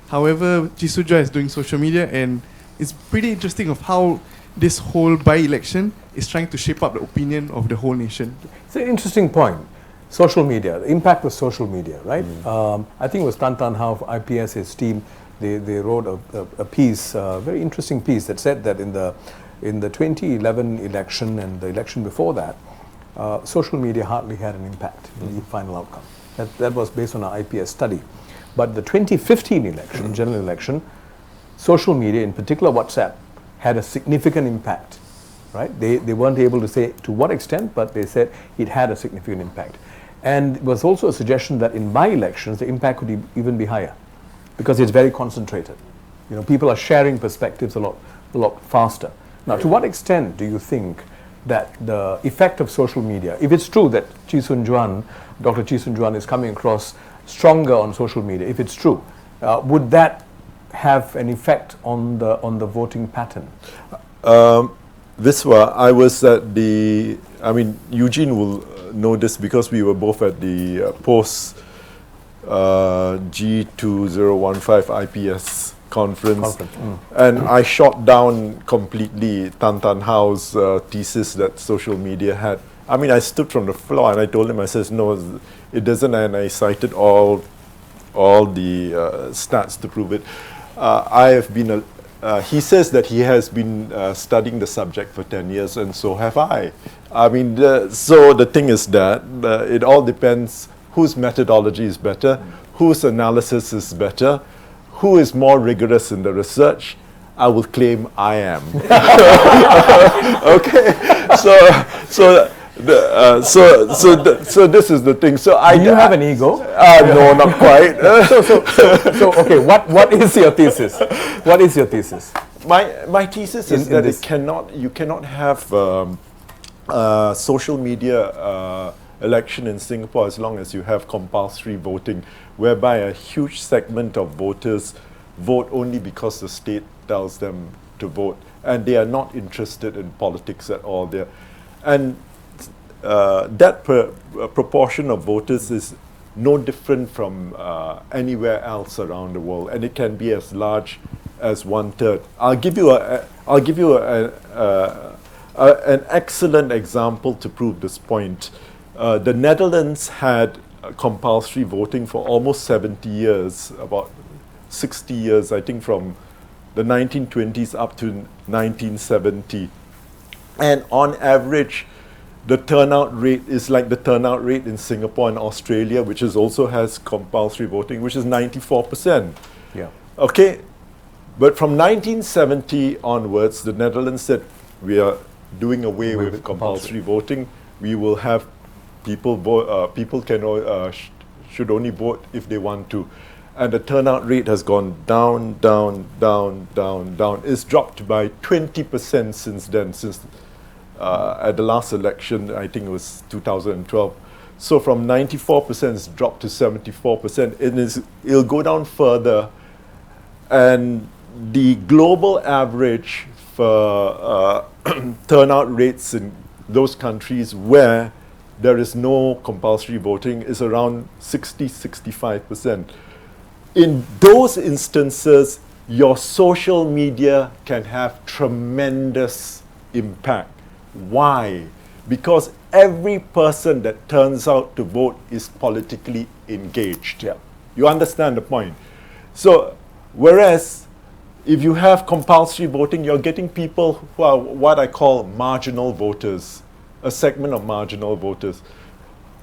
However, Chee Soon Juan is doing social media, and it's pretty interesting of how this whole by-election is trying to shape up the opinion of the whole nation. It's an interesting point. Social media, the impact of social media, right? I think it was Tan Tan Hao, IPS's team, they wrote a piece, a very interesting piece that said that in the 2011 election and the election before that, social media hardly had an impact in the final outcome. That was based on an IPS study. But the 2015 election, general election, social media, in particular WhatsApp, had a significant impact, right? They weren't able to say to what extent, but they said it had a significant impact. And it was also a suggestion that in by-elections, the impact could even be higher because it's very concentrated. You know, people are sharing perspectives a lot faster. Now, to what extent do you think that the effect of social media, if it's true that Chee Soon Juan, Dr. Chee Soon Juan is coming across stronger on social media, if it's true, would that have an effect on the voting pattern? Viswa, I was at Eugene will know this because we were both at the post G2015 IPS conference. And I shot down completely Tan Tan Hao's thesis that social media had. I mean, I stood from the floor and I told him, I says, no, it doesn't, and I cited all the stats to prove it. I have been, he says that he has been studying the subject for 10 years, and so have I. I mean, so the thing is that it all depends whose methodology is better, whose analysis is better, who is more rigorous in the research. I will claim I am. Okay, so this is the thing. So do you have an ego? No, not quite. So okay, what is your thesis? What is your thesis? My thesis is that you cannot have social media election in Singapore as long as you have compulsory voting, whereby a huge segment of voters vote only because the state tells them to vote, and they are not interested in politics at all. And that proportion of voters is no different from anywhere else around the world, and it can be as large as 1/3. I'll give you an excellent example to prove this point. The Netherlands had compulsory voting for almost 70 years, about 60 years, I think from the 1920s up to 1970. And on average, the turnout rate is like the turnout rate in Singapore and Australia, which also has compulsory voting, which is 94%. Yeah. Okay, but from 1970 onwards, the Netherlands said, we are doing away with compulsory voting. We will have people vote, people can should only vote if they want to. And the turnout rate has gone down, down, down, down, down. It's dropped by 20% since then, since at the last election, I think it was 2012. So from 94% it's dropped to 74%. It'll go down further. And the global average for turnout rates in those countries where there is no compulsory voting is around 60-65%. In those instances, your social media can have tremendous impact. Why? Because every person that turns out to vote is politically engaged. Yeah. You understand the point? So, whereas if you have compulsory voting, you're getting people who are what I call marginal voters, a segment of marginal voters.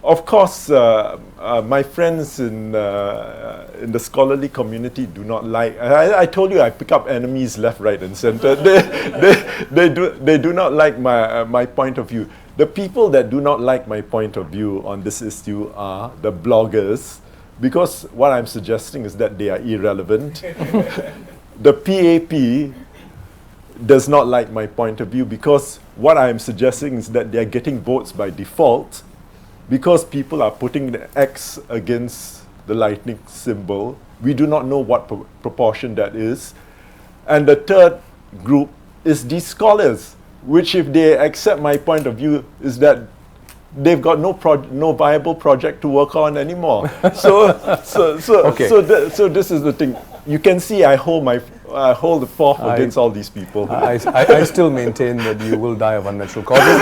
Of course, my friends in the scholarly community do not like. I told you I pick up enemies left, right, and center. They do not like my point of view. The people that do not like my point of view on this issue are the bloggers, because what I'm suggesting is that they are irrelevant. The PAP does not like my point of view because what I'm suggesting is that they're getting votes by default because people are putting the X against the lightning symbol. We do not know what proportion that is. And the third group is these scholars, which if they accept my point of view is that they've got no viable project to work on anymore. So this is the thing. You can see I hold the fourth against all these people. I still maintain that you will die of unnatural causes.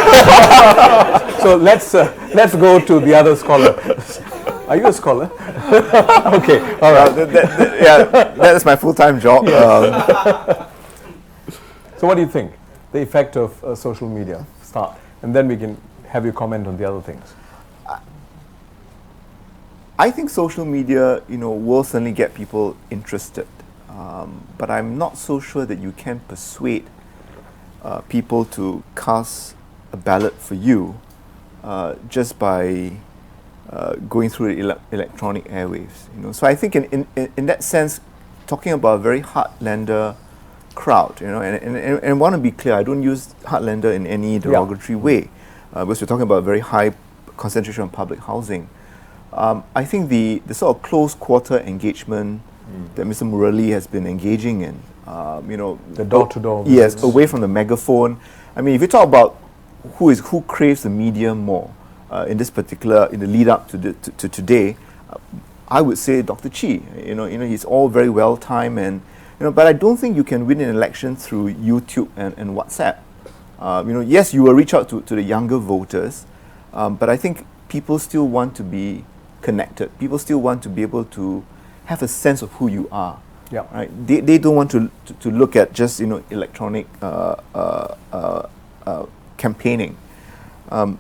So let's go to the other scholar. Are you a scholar? Okay, all right. That is my full-time job. So what do you think? The effect of social media? Start. And then we can have you comment on the other things. I think social media, will certainly get people interested. But I'm not so sure that you can persuade people to cast a ballot for you just by going through the electronic airwaves. So I think in that sense, talking about a very heartlander crowd, and I want to be clear, I don't use heartlander in any derogatory way, because we're talking about a very high concentration of public housing. I think the sort of close quarter engagement that Mr. Murali has been engaging in, the door-to-door yes, visits. away from the megaphone. I mean, if you talk about who craves the media more in the lead up to today, I would say Dr. Chi. He's all very well timed, and but I don't think you can win an election through YouTube and WhatsApp. Yes, you will reach out to the younger voters, but I think people still want to be connected. People still want to be able to have a sense of who you are. Yeah. Right. They don't want to look at just electronic campaigning.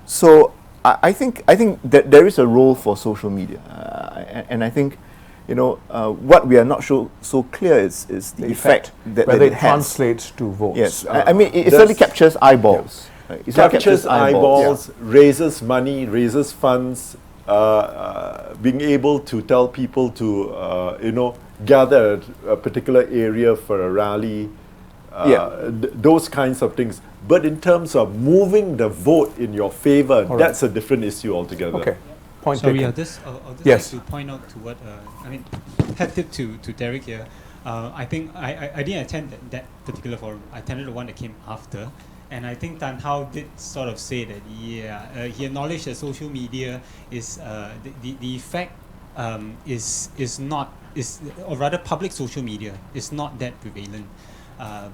So I think that there is a role for social media, and I think what we are not so clear is the effect that whether it it has. translates to votes. Yes, I mean it certainly captures eyeballs. Yeah. Right? It Captures eyeballs, raises money, raises funds. Being able to tell people to gather at a particular area for a rally, those kinds of things. But in terms of moving the vote in your favor, that's a different issue altogether. Okay. Point Sorry, taken. I'll just Yes. like to point out to what hat tip to Derek here. I think I didn't attend that particular forum. I attended the one that came after. And I think Tan Hao did sort of say that, he acknowledged that social media is the effect or rather public social media is not that prevalent.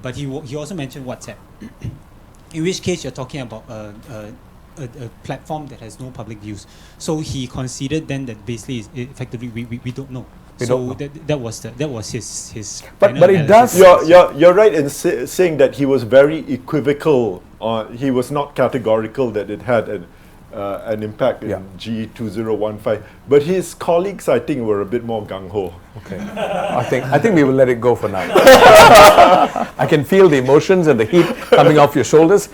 But he also mentioned WhatsApp, in which case you're talking about a platform that has no public use. So he considered then that basically effectively we don't know. We don't know. That was his. But final it analysis. does. You're right in saying that he was very equivocal. He was not categorical that it had an impact in G2015. But his colleagues, I think, were a bit more gung ho. Okay. I think we will let it go for now. I can feel the emotions and the heat coming off your shoulders.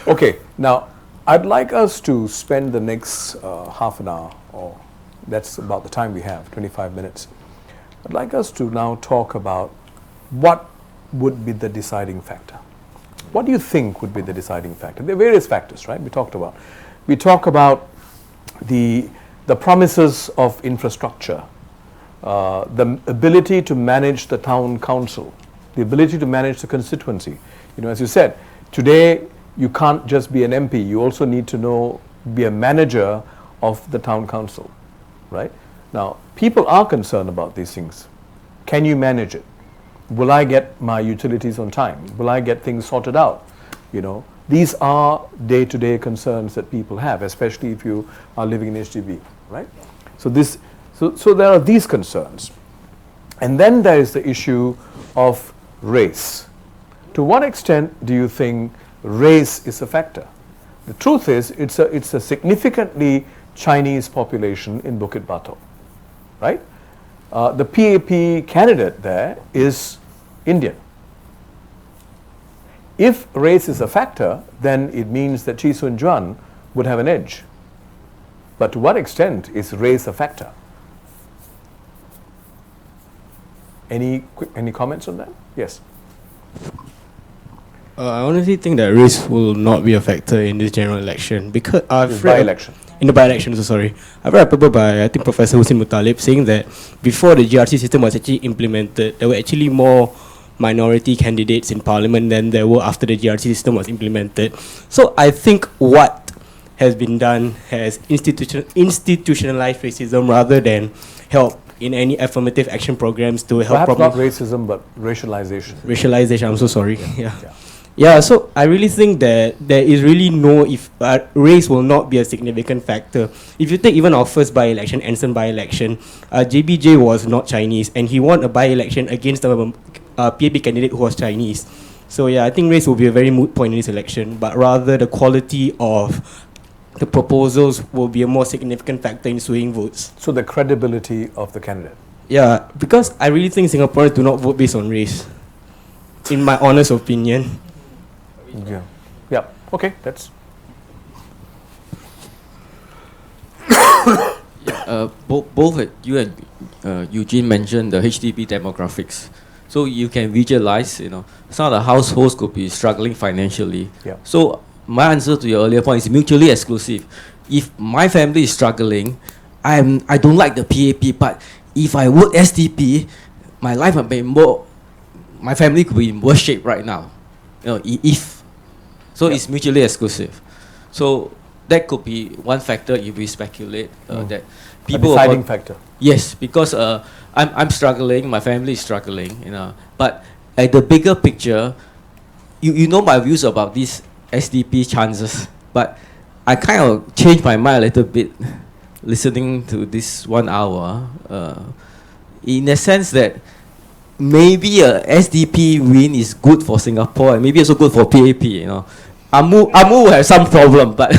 Okay. Now, I'd like us to spend the next half an hour, or that's about the time we have, 25 minutes. I'd like us to now talk about what would be the deciding factor. What do you think would be the deciding factor? There are various factors, right? We talked about. We talk about the promises of infrastructure, the ability to manage the town council, the ability to manage the constituency. You know, as you said, today you can't just be an MP. You also need to be a manager of the town council, right? Now, people are concerned about these things. Can you manage it? Will I get my utilities on time? Will I get things sorted out? You know, these are day-to-day concerns that people have, especially if you are living in HDB, right? So there are these concerns. And then there is the issue of race. To what extent do you think race is a factor? The truth is, it's a significantly Chinese population in Bukit Batok, right? The PAP candidate there is Indian. If race is a factor, then it means that Chee Soon Juan would have an edge. But to what extent is race a factor? Any comments on that? Yes. I honestly think that race will not be a factor in this general election because I've read by-election. In the by-election, so sorry. I've read a paper by I think Professor Hussein Mutalib saying that before the GRC system was actually implemented, there were actually more minority candidates in parliament than there were after the GRC system was implemented. So I think what has been done has institutionalized racism rather than help in any affirmative action programs to help. Perhaps not racism, but racialization. Racialization, I'm so sorry. Yeah, so I really think that there is really race will not be a significant factor. If you take even our first by-election, Anson by-election, JBJ was not Chinese and he won a by-election against a PAP candidate who was Chinese. So yeah, I think race will be a very moot point in this election, but rather the quality of the proposals will be a more significant factor in swaying votes. So the credibility of the candidate. Yeah, because I really think Singaporeans do not vote based on race, in my honest opinion. Yeah. Okay, that's. Both you and Eugene mentioned the HDB demographics. So you can visualize, some of the households could be struggling financially. Yeah. So my answer to your earlier point is mutually exclusive. If my family is struggling, I don't like the PAP, but if I work SDP, my life might be my family could be in worse shape right now. It's mutually exclusive. So that could be one factor if we speculate that people. A deciding factor. Yes, because I'm struggling, my family is struggling, But at the bigger picture, you know my views about these SDP chances, but I kind of changed my mind a little bit listening to this 1 hour, in a sense that maybe a SDP win is good for Singapore and maybe also good for PAP, Amu will have some problem, but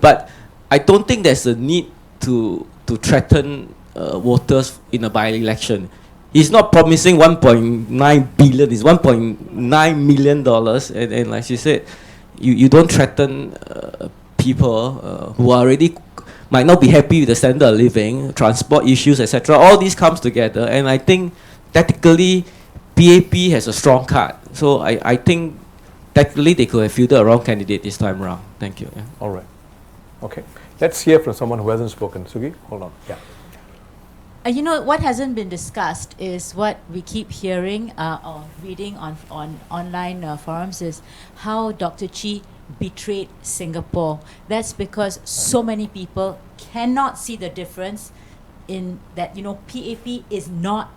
but I don't think there's a need to threaten voters in a by-election. He's not promising 1.9 billion, it's $1.9 million, and like she said, you don't threaten people who are already might not be happy with the standard of living, transport issues, etc. All these comes together, and I think tactically PAP has a strong card. So I think tactically they could have fielded a wrong candidate this time around. Thank you. Yeah. All right. Okay. Let's hear from someone who hasn't spoken. Sugi, hold on. Yeah. What hasn't been discussed is what we keep hearing or reading on online forums is how Dr. Chee betrayed Singapore. That's because so many people cannot see the difference in that, PAP is not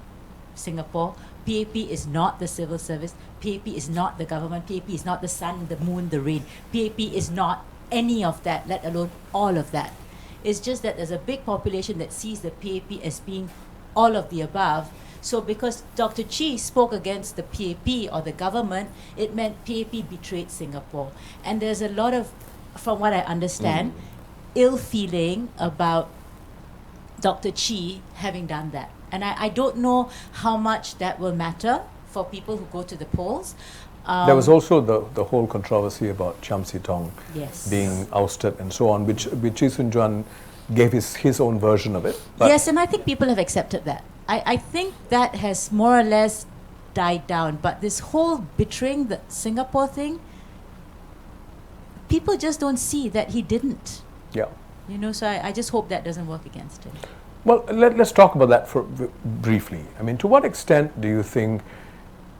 Singapore. PAP is not the civil service. PAP is not the government. PAP is not the sun, the moon, the rain. PAP is not any of that, let alone all of that. It's just that there's a big population that sees the PAP as being all of the above. So because Dr. Chi spoke against the PAP or the government, it meant PAP betrayed Singapore. And there's a lot of, from what I understand, ill feeling about Dr. Chi having done that. And I don't know how much that will matter for people who go to the polls. There was also the whole controversy about Chiam Si Tong Yes. being ousted and so on, which Chee Soon Juan gave his own version of it. But Yes, and I think people have accepted that. I think that has more or less died down. But this whole betraying the Singapore thing, people just don't see that he didn't. yeah. You know, so I just hope that doesn't work against him. Well, let's talk about that for briefly. I mean, to what extent do you think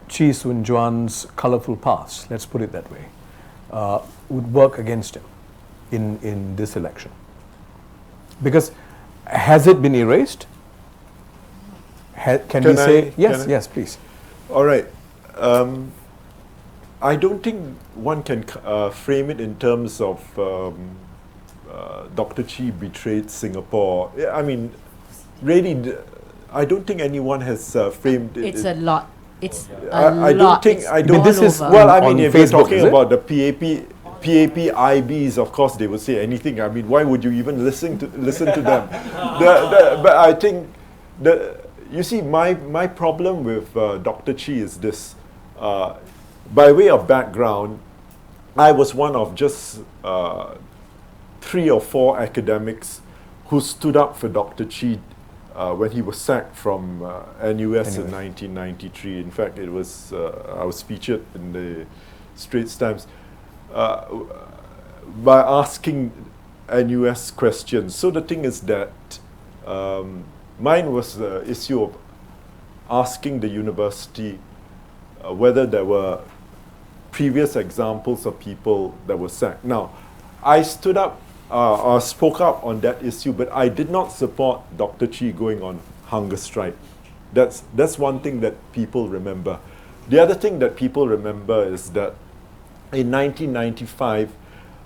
Chee Soon Juan's colourful past, let's put it that way, would work against him in this election? Because has it been erased? Can we say yes? Yes, please. All right. I don't think one can frame it in terms of Dr. Chi betrayed Singapore. I mean, really, I don't think anyone has framed it. It's a lot. It's I don't think. I don't. This is well. I mean, if Facebook, you're talking about the PAP IBs, of course they will say anything. I mean, why would you even listen to them? But I think you see, my problem with Dr. Chi is this. By way of background, I was one of just 3 or 4 academics who stood up for Dr. Chi when he was sacked from NUS in 1993. In fact, it was I was featured in the Straits Times by asking NUS questions. So the thing is that mine was the issue of asking the university whether there were previous examples of people that were sacked. Now, I stood up or spoke up on that issue, but I did not support Dr. Chi going on hunger strike. That's one thing that people remember. The other thing that people remember is that in 1995,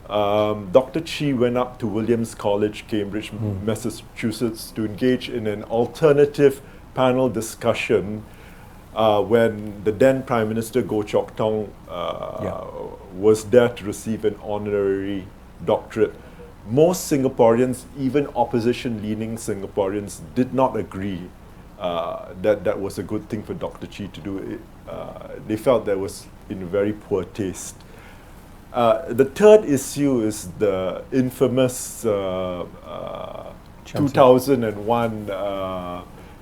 Dr. Chi went up to Williams College, Cambridge, Massachusetts, to engage in an alternative panel discussion when the then Prime Minister Goh Chok Tong was there to receive an honorary doctorate. Most Singaporeans, even opposition-leaning Singaporeans, did not agree that that was a good thing for Dr. Chi to do. They felt that was in very poor taste. The third issue is the infamous 2001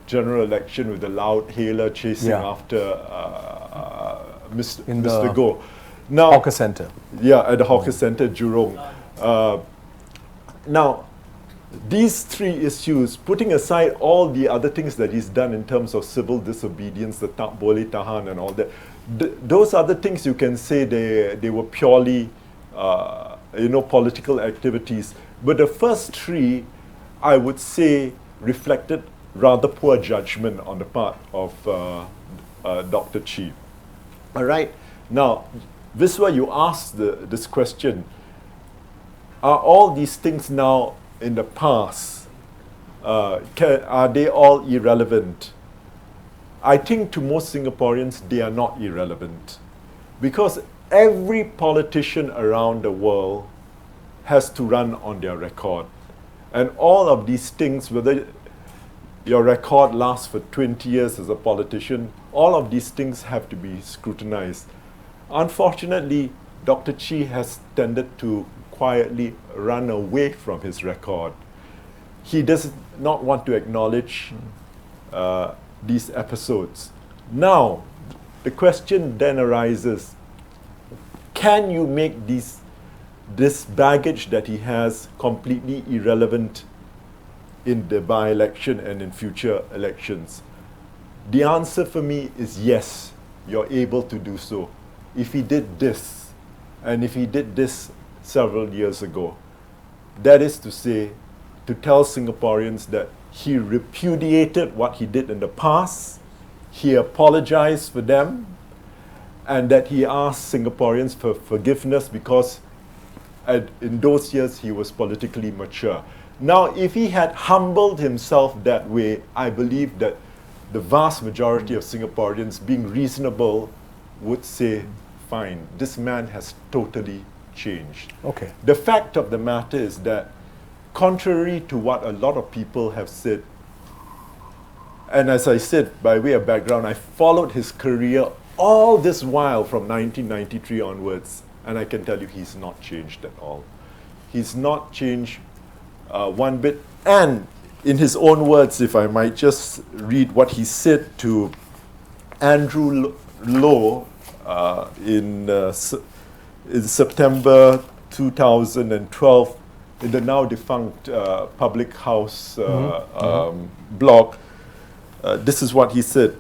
general election with the loud hailer chasing after Mr. Goh. Now, Hawker Centre. Yeah, at the Hawker Centre, Jurong. Now, these 3 issues, putting aside all the other things that he's done in terms of civil disobedience, the tak boleh tahan and all that, those other things you can say they were purely political activities. But the first 3, I would say, reflected rather poor judgment on the part of Dr. Chi. All right. Now, Viswa, you asked this question. Are all these things now in the past? Are they all irrelevant? I think to most Singaporeans, they are not irrelevant. Because every politician around the world has to run on their record. And all of these things, whether your record lasts for 20 years as a politician, all of these things have to be scrutinized. Unfortunately, Dr. Chi has tended to quietly run away from his record. He does not want to acknowledge these episodes. Now, the question then arises, can you make this baggage that he has completely irrelevant in the by-election and in future elections? The answer for me is yes, you're able to do so. If he did this, and if he did this several years ago, that is to say, to tell Singaporeans that he repudiated what he did in the past, he apologized for them, and that he asked Singaporeans for forgiveness because in those years he was politically mature. Now, if he had humbled himself that way, I believe that the vast majority of Singaporeans, being reasonable, would say, fine, this man has totally changed. Okay. The fact of the matter is that, contrary to what a lot of people have said, and as I said, by way of background, I followed his career all this while from 1993 onwards, and I can tell you he's not changed at all. He's not changed one bit. And in his own words, if I might just read what he said to Andrew Lowe in September 2012 in the now defunct Public House blog. This is what he said.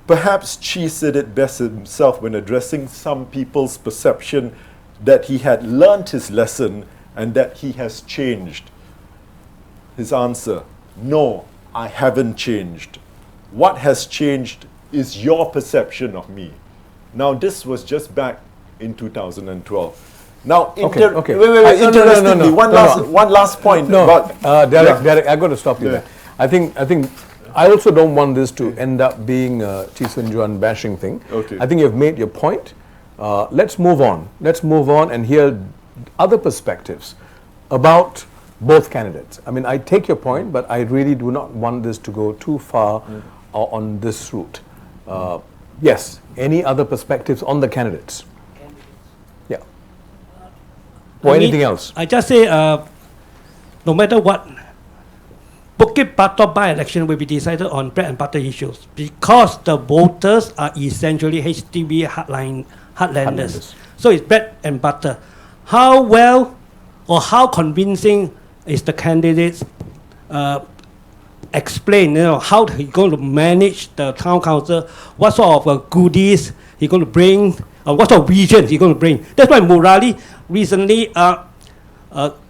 Perhaps Chi said it best himself when addressing some people's perception that he had learnt his lesson and that he has changed. His answer, no, I haven't changed. What has changed is your perception of me. Now, this was just back in 2012. Now, interestingly, one last point. Derek, I've got to stop you there. I think I also don't want this to end up being a Chee Soon Juan bashing thing. Okay. I think you've made your point. Let's move on. Let's move on and hear other perspectives about both candidates. I mean, I take your point, but I really do not want this to go too far on this route. Yes, any other perspectives on the candidates? Yeah. Or anything else? I just say, no matter what, Bukit Batok by-election will be decided on bread and butter issues because the voters are essentially HDB heartlanders. So it's bread and butter. How well or how convincing is the candidates explain, how he's going to manage the town council, what sort of goodies he's going to bring, what sort of vision he's going to bring. That's why Murali recently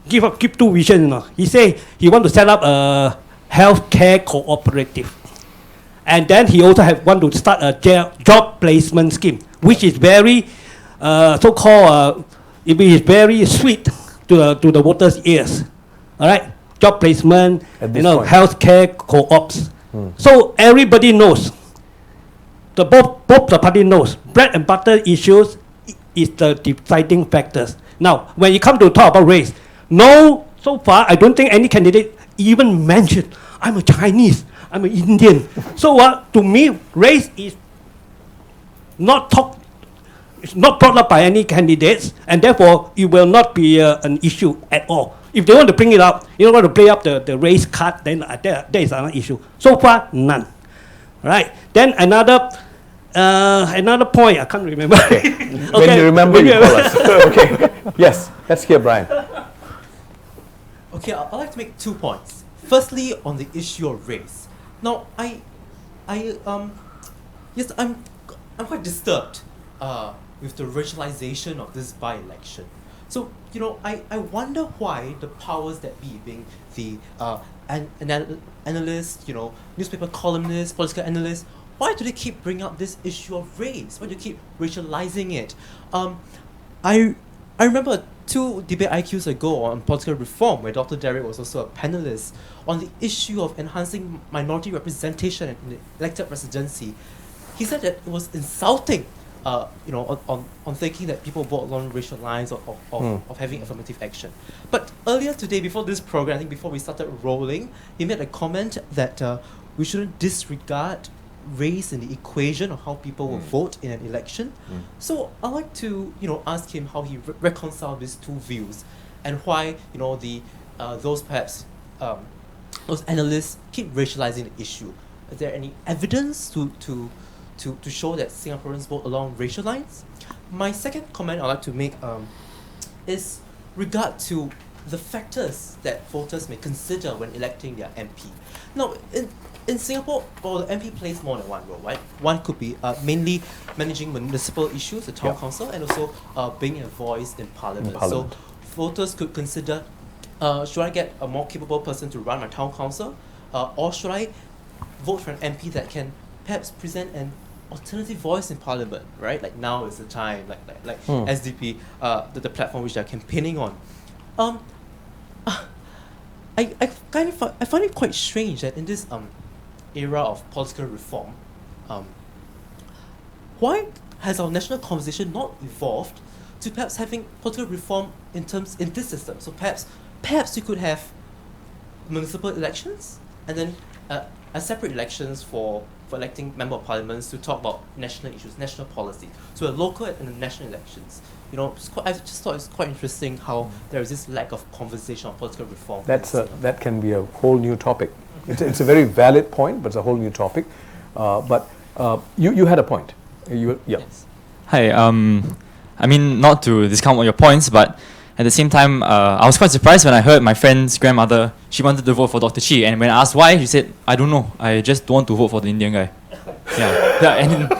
give two visions. He say he want to set up a healthcare cooperative, and then he also want to start a job placement scheme, which is very so-called. It is very sweet to the voters' ears. All right, job placement, healthcare co-ops. So everybody knows. Both the party knows bread and butter issues is the deciding factors. Now, when you come to talk about race, so far I don't think any candidate even mentioned I'm a Chinese, I'm an Indian. So to me, race is not brought up by any candidates, and therefore it will not be an issue at all. If they want to bring it up, want to play up the race card, then there is another issue. So far, none. Right? Then another point, I can't remember. Okay. When you remember, you call us. Okay. Yes, let's hear Brian. Okay, I'd like to make 2 points. Firstly, on the issue of race. Now, I'm quite disturbed with the racialization of this by-election. So, I wonder why the powers that be, being the analysts, newspaper columnists, political analysts, why do they keep bringing up this issue of race? Why do they keep racializing it? I remember 2 debateIQs ago on political reform, where Dr. Derek was also a panelist on the issue of enhancing minority representation in the elected presidency. He said that it was insulting, on thinking that people vote along racial lines of having affirmative action. But earlier today, before this program, I think before we started rolling, he made a comment that we shouldn't disregard race in the equation of how people will vote in an election. So I'd like to ask him how he reconciled these two views, and why those perhaps those analysts keep racializing the issue. Is there any evidence to show that Singaporeans vote along racial lines? My second comment I'd like to make is regard to the factors that voters may consider when electing their MP. Now, in Singapore, the MP plays more than one role, right? One could be mainly managing municipal issues, the town council, and also being a voice in parliament. So voters could consider, should I get a more capable person to run my town council, or should I vote for an MP that can perhaps present an alternative voice in parliament, right? Like now is the time, like SDP, the platform which they're campaigning on. I find it quite strange that in this era of political reform, why has our national conversation not evolved to perhaps having political reform in this system? So perhaps you could have municipal elections and then a separate elections for electing member of parliaments to talk about national issues, national policy. So a local and a national elections. I just thought it's quite interesting how there is this lack of conversation on political reform. That can be a whole new topic. It's a very valid point, but it's a whole new topic. But you had a point. Yes. Hi. I mean, not to discount all your points, but at the same time, I was quite surprised when I heard my friend's grandmother, she wanted to vote for Dr. Chi, and when I asked why, she said, I don't know, I just don't want to vote for the Indian guy. And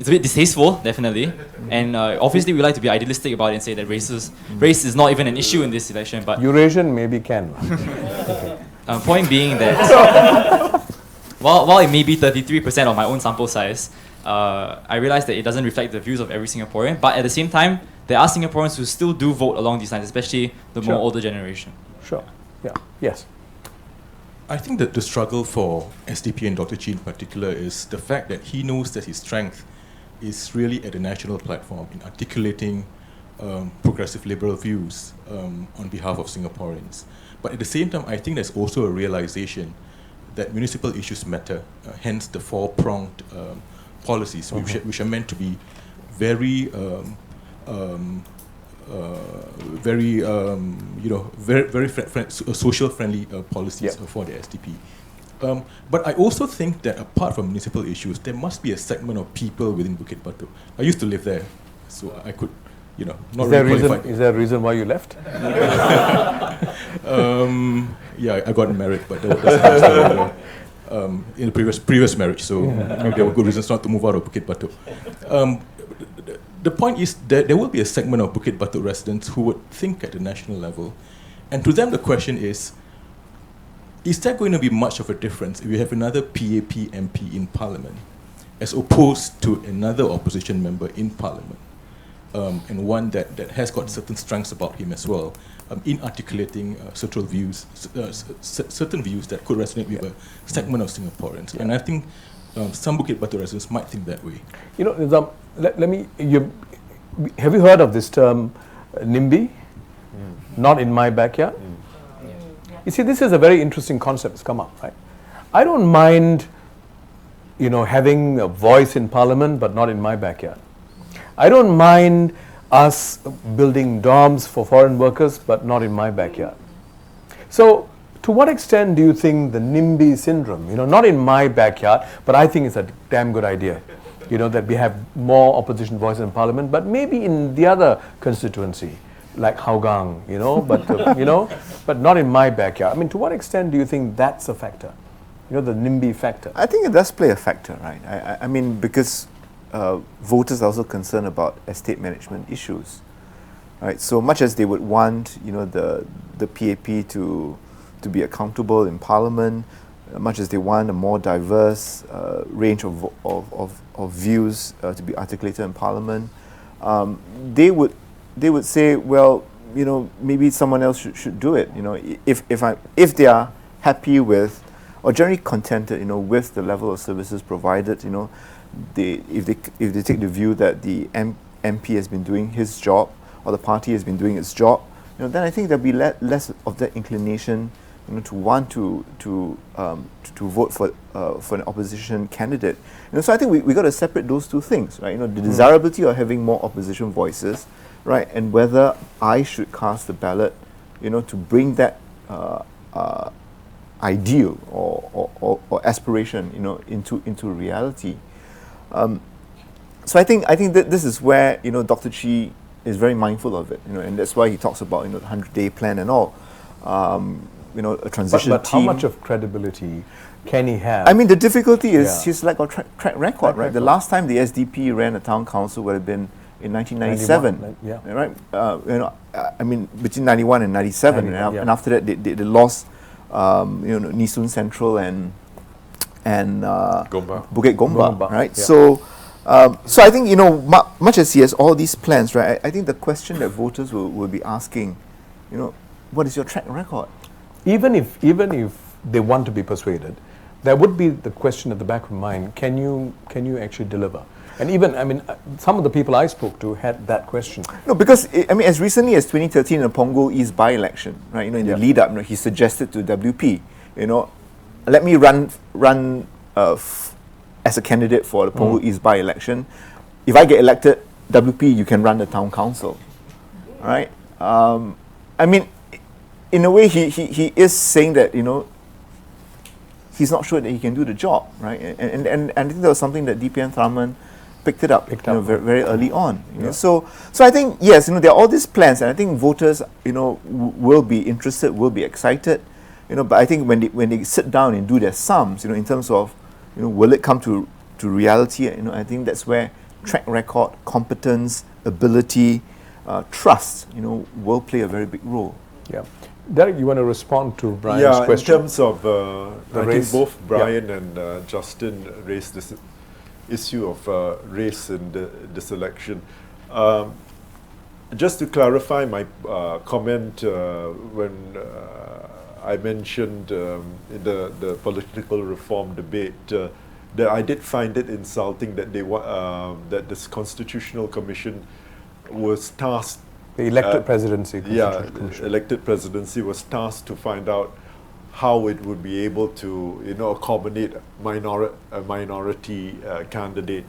it's a bit distasteful, definitely, and obviously we like to be idealistic about it and say that race is not even an issue in this election, but... Eurasian maybe can. Point being that, while it may be 33% of my own sample size, I realize that it doesn't reflect the views of every Singaporean, but at the same time, there are Singaporeans who still do vote along these lines, especially the more older generation. Sure. Yeah. Yes. I think that the struggle for SDP and Dr. Chi in particular is the fact that he knows that his strength is really at the national platform in articulating progressive liberal views on behalf of Singaporeans. But at the same time, I think there's also a realization that municipal issues matter, hence the four-pronged policies, which are meant to be very social-friendly policies for the SDP. But I also think that apart from municipal issues, there must be a segment of people within Bukit Batok. I used to live there, so I could, not really qualify. Is there a reason why you left? Yeah, I got married, but that's in the previous marriage, so maybe there were good reasons not to move out of Bukit Batok. The point is that there will be a segment of Bukit Batok residents who would think at the national level, and to them the question is there going to be much of a difference if you have another PAP MP in Parliament as opposed to another opposition member in Parliament, and one that has got certain strengths about him as well, in articulating certain views that could resonate with a segment of Singaporeans. And I think some Bukit Batok residents might think that way. Have you heard of this term, NIMBY? Not in my backyard? You see, this is a very interesting concept that's come up, right? I don't mind, having a voice in Parliament, but not in my backyard. I don't mind us building dorms for foreign workers, but not in my backyard. So, to what extent do you think the NIMBY syndrome, not in my backyard, but I think it's a damn good idea, that we have more opposition voice in Parliament, but maybe in the other constituency, like Hougang, but not in my backyard. I mean, to what extent do you think that's a factor? The NIMBY factor. I think it does play a factor, right? I mean, because voters are also concerned about estate management issues, right? So much as they would want, the PAP to be accountable in Parliament, much as they want a more diverse range of views to be articulated in Parliament, they would say, well, maybe someone else should do it. If they are happy with, or generally contented, with the level of services provided, if they take the view that the MP has been doing his job, or the party has been doing its job, then I think there'll be less of that inclination, to want to vote for an opposition candidate. So I think we got to separate those two things, right? The desirability of having more opposition voices, right, and whether I should cast the ballot, to bring that ideal or aspiration, into reality. So I think that this is where Dr. Chi is very mindful of it, and that's why he talks about the 100-day plan and all. A transition but team. How much of credibility can he have? I mean, the difficulty is his lack of track record, right? The last time the SDP ran a town council would have been in 1997, right? I mean, between 91 and 97, and after that they lost, Nee Soon Central and Bukit Gombak, right? So So I think, much as he has all these plans, right, I think the question that voters will be asking, what is your track record? Even if they want to be persuaded, there would be the question at the back of mind, can you actually deliver? And even, some of the people I spoke to had that question. No, because, as recently as 2013 in the Punggol East by-election, right, in the lead up, he suggested to WP, let me run as a candidate for the Punggol East by-election. If I get elected, WP, you can run the town council, right? In a way, he is saying that, he's not sure that he can do the job, right? And I think that was something that DPN Tharman picked up very, very early on. So I think, yes, there are all these plans, and I think voters, will be interested, will be excited, but I think when they sit down and do their sums, in terms of, will it come to reality? I think that's where track record, competence, ability, trust, will play a very big role. Yeah. Derek, you want to respond to Brian's question? In terms of, I think both Brian and Justin raised this issue of race in this election. Just to clarify my comment when I mentioned in the political reform debate that I did find it insulting that that this Constitutional Commission was tasked. The elected presidency. Elected presidency was tasked to find out how it would be able to, accommodate a minority candidate.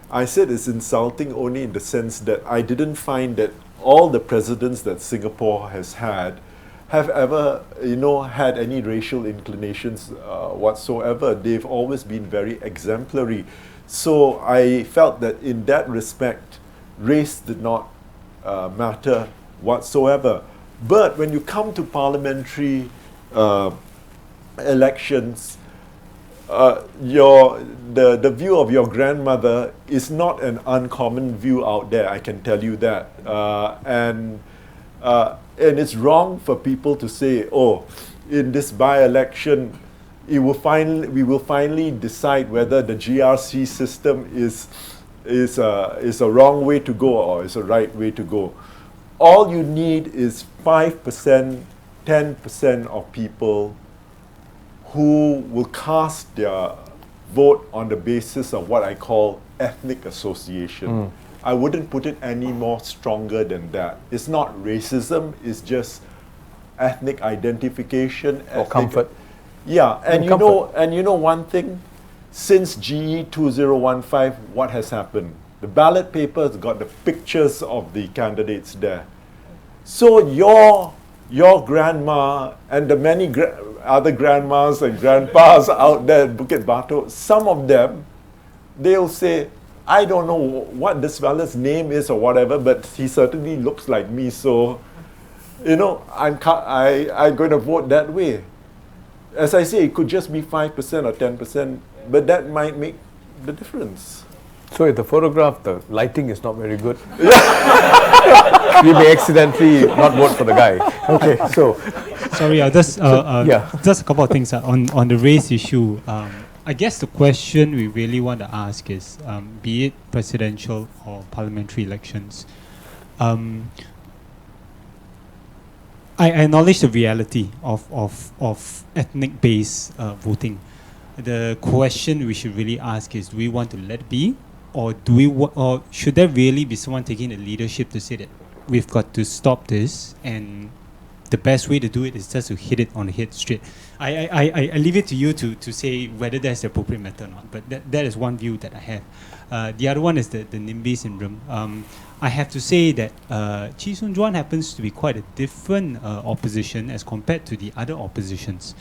I said it's insulting only in the sense that I didn't find that all the presidents that Singapore has had have ever, had any racial inclinations whatsoever. They've always been very exemplary. So I felt that in that respect, race did not matter whatsoever. But when you come to parliamentary elections, the view of your grandmother is not an uncommon view out there, I can tell you that. And it's wrong for people to say, oh, in this by-election, we will finally decide whether the GRC system is a wrong way to go or is a right way to go. All you need is 5%, 10% of people who will cast their vote on the basis of what I call ethnic association. I wouldn't put it any more stronger than that. It's not racism, it's just ethnic identification. Or comfort. Yeah, and you know one thing? Since GE 2015, what has happened? The ballot papers got the pictures of the candidates there. So your grandma and the many other grandmas and grandpas out there at Bukit Batok, some of them, they'll say, I don't know what this fella's name is or whatever, but he certainly looks like me, so, I'm going to vote that way. As I say, it could just be 5% or 10%, but that might make the difference. So if the photograph, the lighting is not very good, you may accidentally not vote for the guy. Okay, so. Sorry, just a couple of things on the race issue. I guess the question we really want to ask is, be it presidential or parliamentary elections, I acknowledge the reality of ethnic-based voting. The question we should really ask is, do we want to let it be, or or should there really be someone taking the leadership to say that we've got to stop this, and the best way to do it is just to hit it on the head straight. I leave it to you to say whether that's the appropriate method or not, but that is one view that I have. The other one is the NIMBY syndrome. I have to say that Chee Soon Juan happens to be quite a different opposition as compared to the other oppositions.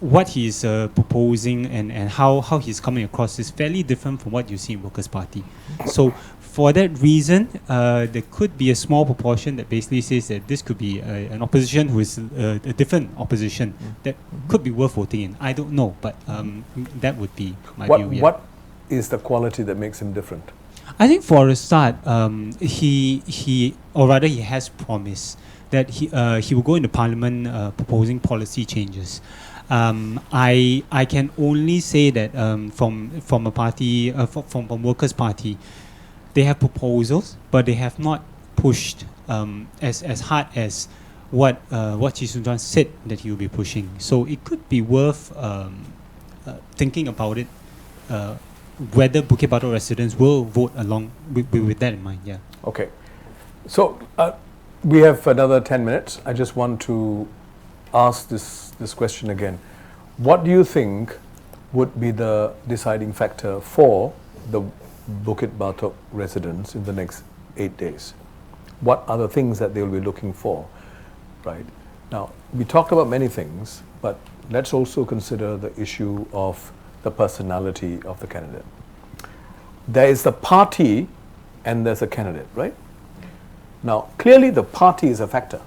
What he's proposing and how he's coming across is fairly different from what you see in Workers' Party. So for that reason, there could be a small proportion that basically says that this could be an opposition who is a different opposition that could be worth voting in. I don't know, but that would be my view. Yeah. What is the quality that makes him different? I think for a start, he has promised that he will go into Parliament proposing policy changes. I can only say that from a party, from Workers' Party, they have proposals, but they have not pushed as hard as what Chee Soon-Juan said that he will be pushing. So it could be worth thinking about it, whether Bukit Batok residents will vote along with that in mind. Yeah. Okay. So we have another 10 minutes. I just want to ask this question again. What do you think would be the deciding factor for the Bukit Batok residents in the next 8 days? What are the things that they will be looking for, right? Now, we talked about many things, but let's also consider the issue of the personality of the candidate. There is the party and there's a candidate, right? Now, clearly the party is a factor.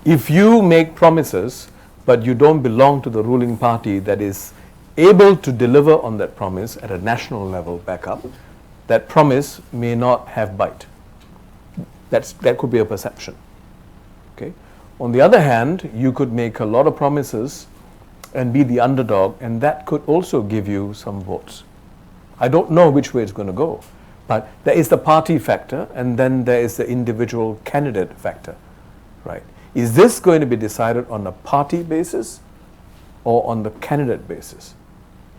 If you make promises, but you don't belong to the ruling party that is able to deliver on that promise at a national level back up, that promise may not have bite. That could be a perception. Okay. On the other hand, you could make a lot of promises and be the underdog, and that could also give you some votes. I don't know which way it's going to go, but there is the party factor, and then there is the individual candidate factor, right? Is this going to be decided on a party basis or on the candidate basis,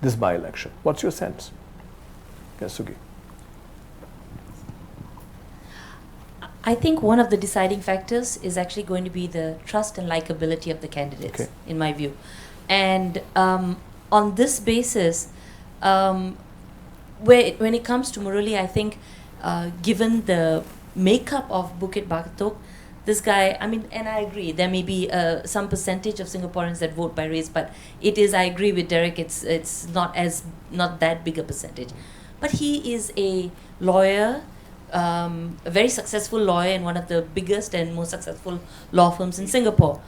this by-election? What's your sense? Yes, Sugi. I think one of the deciding factors is actually going to be the trust and likability of the candidates, in my view. And on this basis, when it comes to Murali, I think given the makeup of Bukit Batok, this guy, I mean, and I agree, there may be some percentage of Singaporeans that vote by race, but it is, I agree with Derek, it's not that big a percentage. But he is a lawyer, a very successful lawyer in one of the biggest and most successful law firms in Singapore.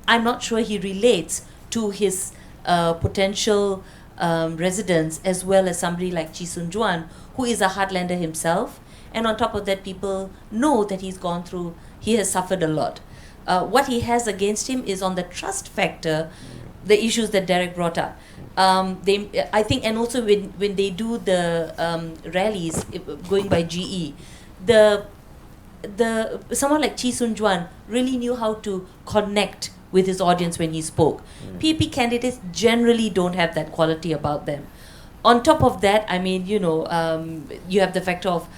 I'm not sure he relates to his potential residents as well as somebody like Chee Soon-Juan, who is a heartlander himself. And on top of that, people know that he has suffered a lot. What he has against him is on the trust factor, the issues that Derek brought up. I think, and also when they do the rallies going by GE, someone like Chee Soon-Juan really knew how to connect with his audience when he spoke. PP candidates generally don't have that quality about them. On top of that, I mean, you have the factor of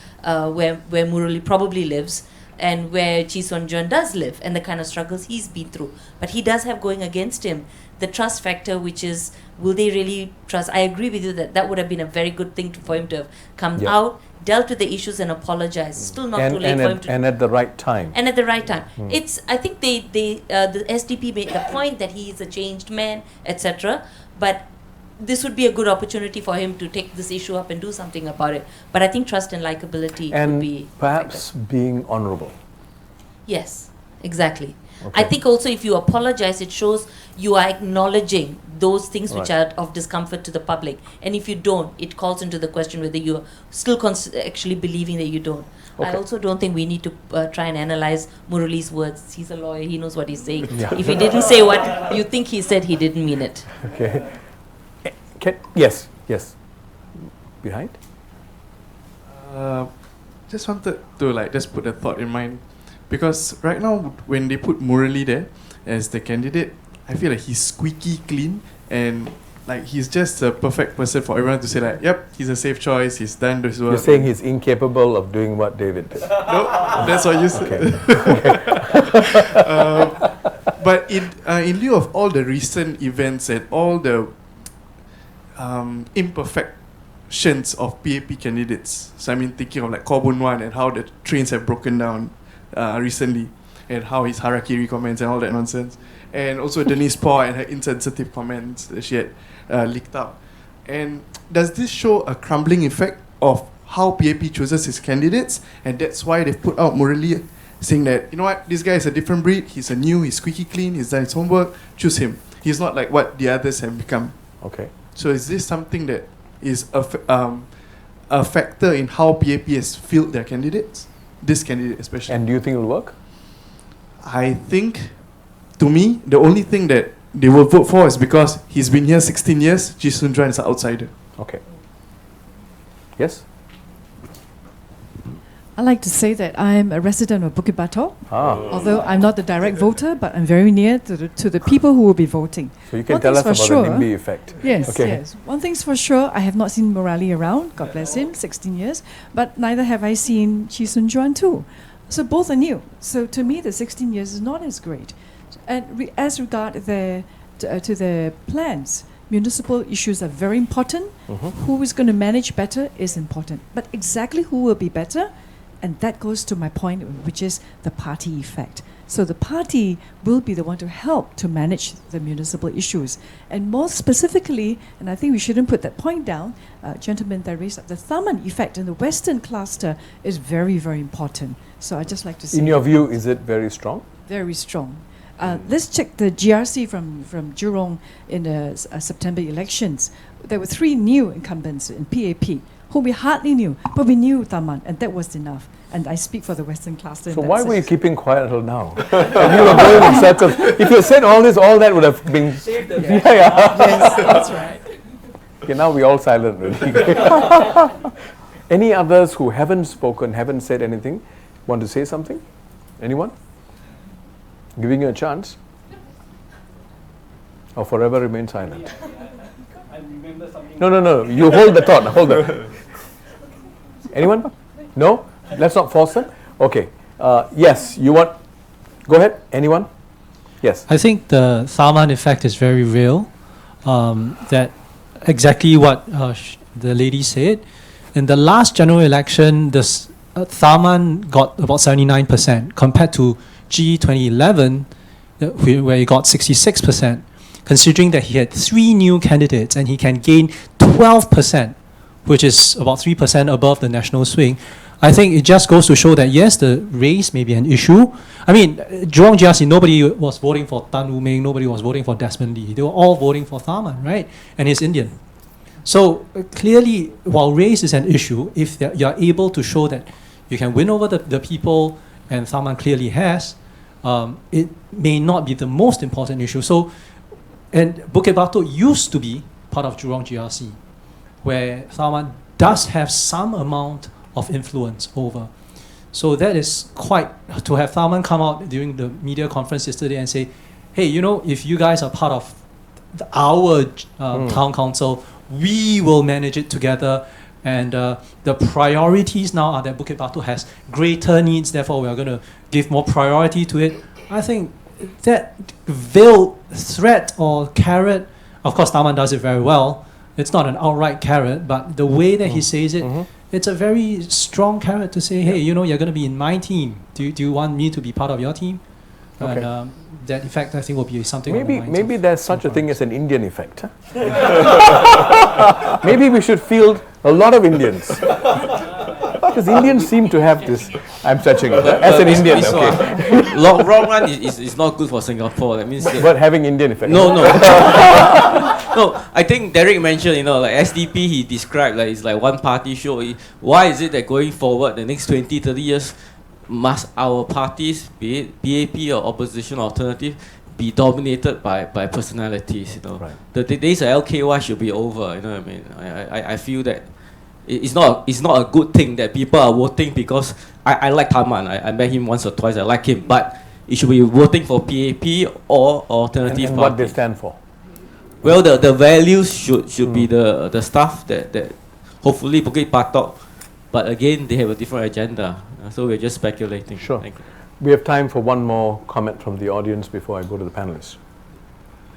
where Murali probably lives and where Chee Soon-Juan does live and the kind of struggles he's been through. But he does have going against him the trust factor, which is, will they really trust? I agree with you that would have been a very good thing for him to have come out, dealt with the issues and apologized. Still not too late for him to... And at the right time. And at the right time. I think the SDP made the point that he is a changed man, etc. But this would be a good opportunity for him to take this issue up and do something about it. But I think trust and likability would be... perhaps being honorable. Yes, exactly. Okay. I think also if you apologize, it shows you are acknowledging those things which are of discomfort to the public. And if you don't, it calls into the question whether you are still actually believing that you don't. Okay. I also don't think we need to try and analyze Murali's words. He's a lawyer, he knows what he's saying. Yeah. If he didn't say what you think he said, he didn't mean it. Okay. Yes. Behind? Just wanted to just put a thought in mind. Because right now, when they put Murali there as the candidate, I feel like he's squeaky clean and he's just a perfect person for everyone to say yep, he's a safe choice, he's done this work. You're saying he's incapable of doing what David did? No, that's what you said. But in lieu of all the recent events and all the imperfections of PAP candidates, so I mean thinking of Khaw Boon Wan and how the trains have broken down recently, and how his harakiri comments and all that nonsense, and also Denise Paul and her insensitive comments that she had leaked out. And does this show a crumbling effect of how PAP chooses his candidates, and that's why they've put out Murali saying that, you know what, this guy is a different breed, he's squeaky clean, he's done his homework, choose him. He's not like what the others have become. Okay. So is this something that is a factor in how PAP has filled their candidates? This candidate especially. And do you think it will work? I think, to me, the only thing that they will vote for is because he's been here 16 years, Chee Soon Juan is an outsider. Okay. Yes? I like to say that I'm a resident of Bukit Batok. Ah. Although I'm not the direct voter, but I'm very near to the people who will be voting. So you can tell us about the NIMBY effect. Yes, Okay. yes. One thing's for sure, I have not seen Morali around, God bless him, 16 years, but neither have I seen Chee Soon Juan too. So both are new. So to me, the 16 years is not as great. And as regard to the plans, municipal issues are very important. Who is going to manage better is important. But exactly who will be better, and that goes to my point, which is the party effect. So the party will be the one to help to manage the municipal issues. And more specifically, and I think we shouldn't put that point down, gentlemen that raised up, the Tharman effect in the Western cluster is very, very important. So I'd just like to see. In your view, is it very strong? Very strong. Let's check the GRC from Jurong in the September elections. There were 3 new incumbents in PAP whom we hardly knew, but we knew Tharman, and that was enough. And I speak for the Western cluster. So why were you keeping quiet until now? And you were going in circles. If you said all that would have been... Save the yeah. Yes, that's right. Okay, now we're all silent really. Any others who haven't spoken, haven't said anything, want to say something? Anyone? Giving you a chance? Or forever remain silent? No. You hold the thought. Hold it. Anyone? No? Let's not force them. Okay. Yes, you want... Go ahead. Anyone? Yes. I think the Tharman effect is very real. That exactly what the lady said. In the last general election, Tharman got about 79% compared to G 2011, where he got 66%. Considering that he had 3 new candidates and he can gain 12%, which is about 3% above the national swing, I think it just goes to show that yes, the race may be an issue. I mean, Jurong GRC, nobody was voting for Tan Wu Meng, nobody was voting for Desmond Lee. They were all voting for Tharman, right? And he's Indian. So clearly, while race is an issue, if you're able to show that you can win over the people, and Tharman clearly has, it may not be the most important issue. So, and Bukit Batok used to be part of Jurong GRC, where Tharman does have some amount of influence over. So that is quite, to have Tharman come out during the media conference yesterday and say, hey, you know, if you guys are part of our town council, we will manage it together. And the priorities now are that Bukit Batok has greater needs, therefore we are going to give more priority to it. I think that veiled threat or carrot, of course Tharman does it very well. It's not an outright carrot, but the way that he says it, it's a very strong carrot to say, hey, you know, you're going to be in my team. Do you want me to be part of your team? Okay. And that effect, I think, will be something. Maybe there's such a thing as an Indian effect. Huh? Maybe we should field a lot of Indians. Because Indians seem to have this. I'm touching it. As an Indian, okay. Long run is not good for Singapore. That means. But having Indian effect. No. No, I think Derek mentioned, you know, like SDP, he described like it's like one party show. Why is it that going forward the next 20, 30 years, must our parties, be it PAP or opposition alternative, be dominated by personalities? You know, right. The days of LKY should be over. You know what I mean? I feel that it's not a good thing that people are voting because I like Tharman. I met him once or twice. I like him, but it should be voting for PAP or alternative and party. what they stand for. Well, the values should be the stuff that hopefully Bukit Batok, but again they have a different agenda, so we're just speculating. Sure. We have time for one more comment from the audience before I go to the panelists.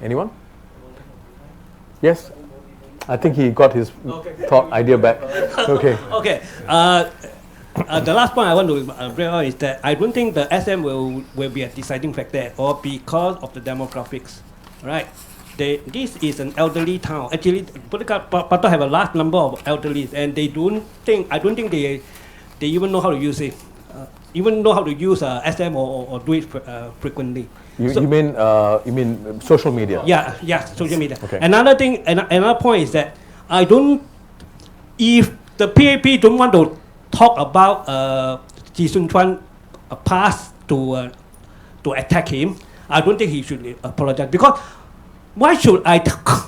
Anyone? Yes? I think he got his idea back. Okay. Okay. The last point I want to bring out is that I don't think the SM will be a deciding factor or because of the demographics, right? This is an elderly town. Actually, Bukit Batok have a large number of elderly, and I don't think they even know how to use it, even know how to use SM or do it frequently. You mean social media? Yeah, social media. Okay. Another point is that if the PAP don't want to talk about Chee Soon Juan past to attack him, I don't think he should apologize, because why should I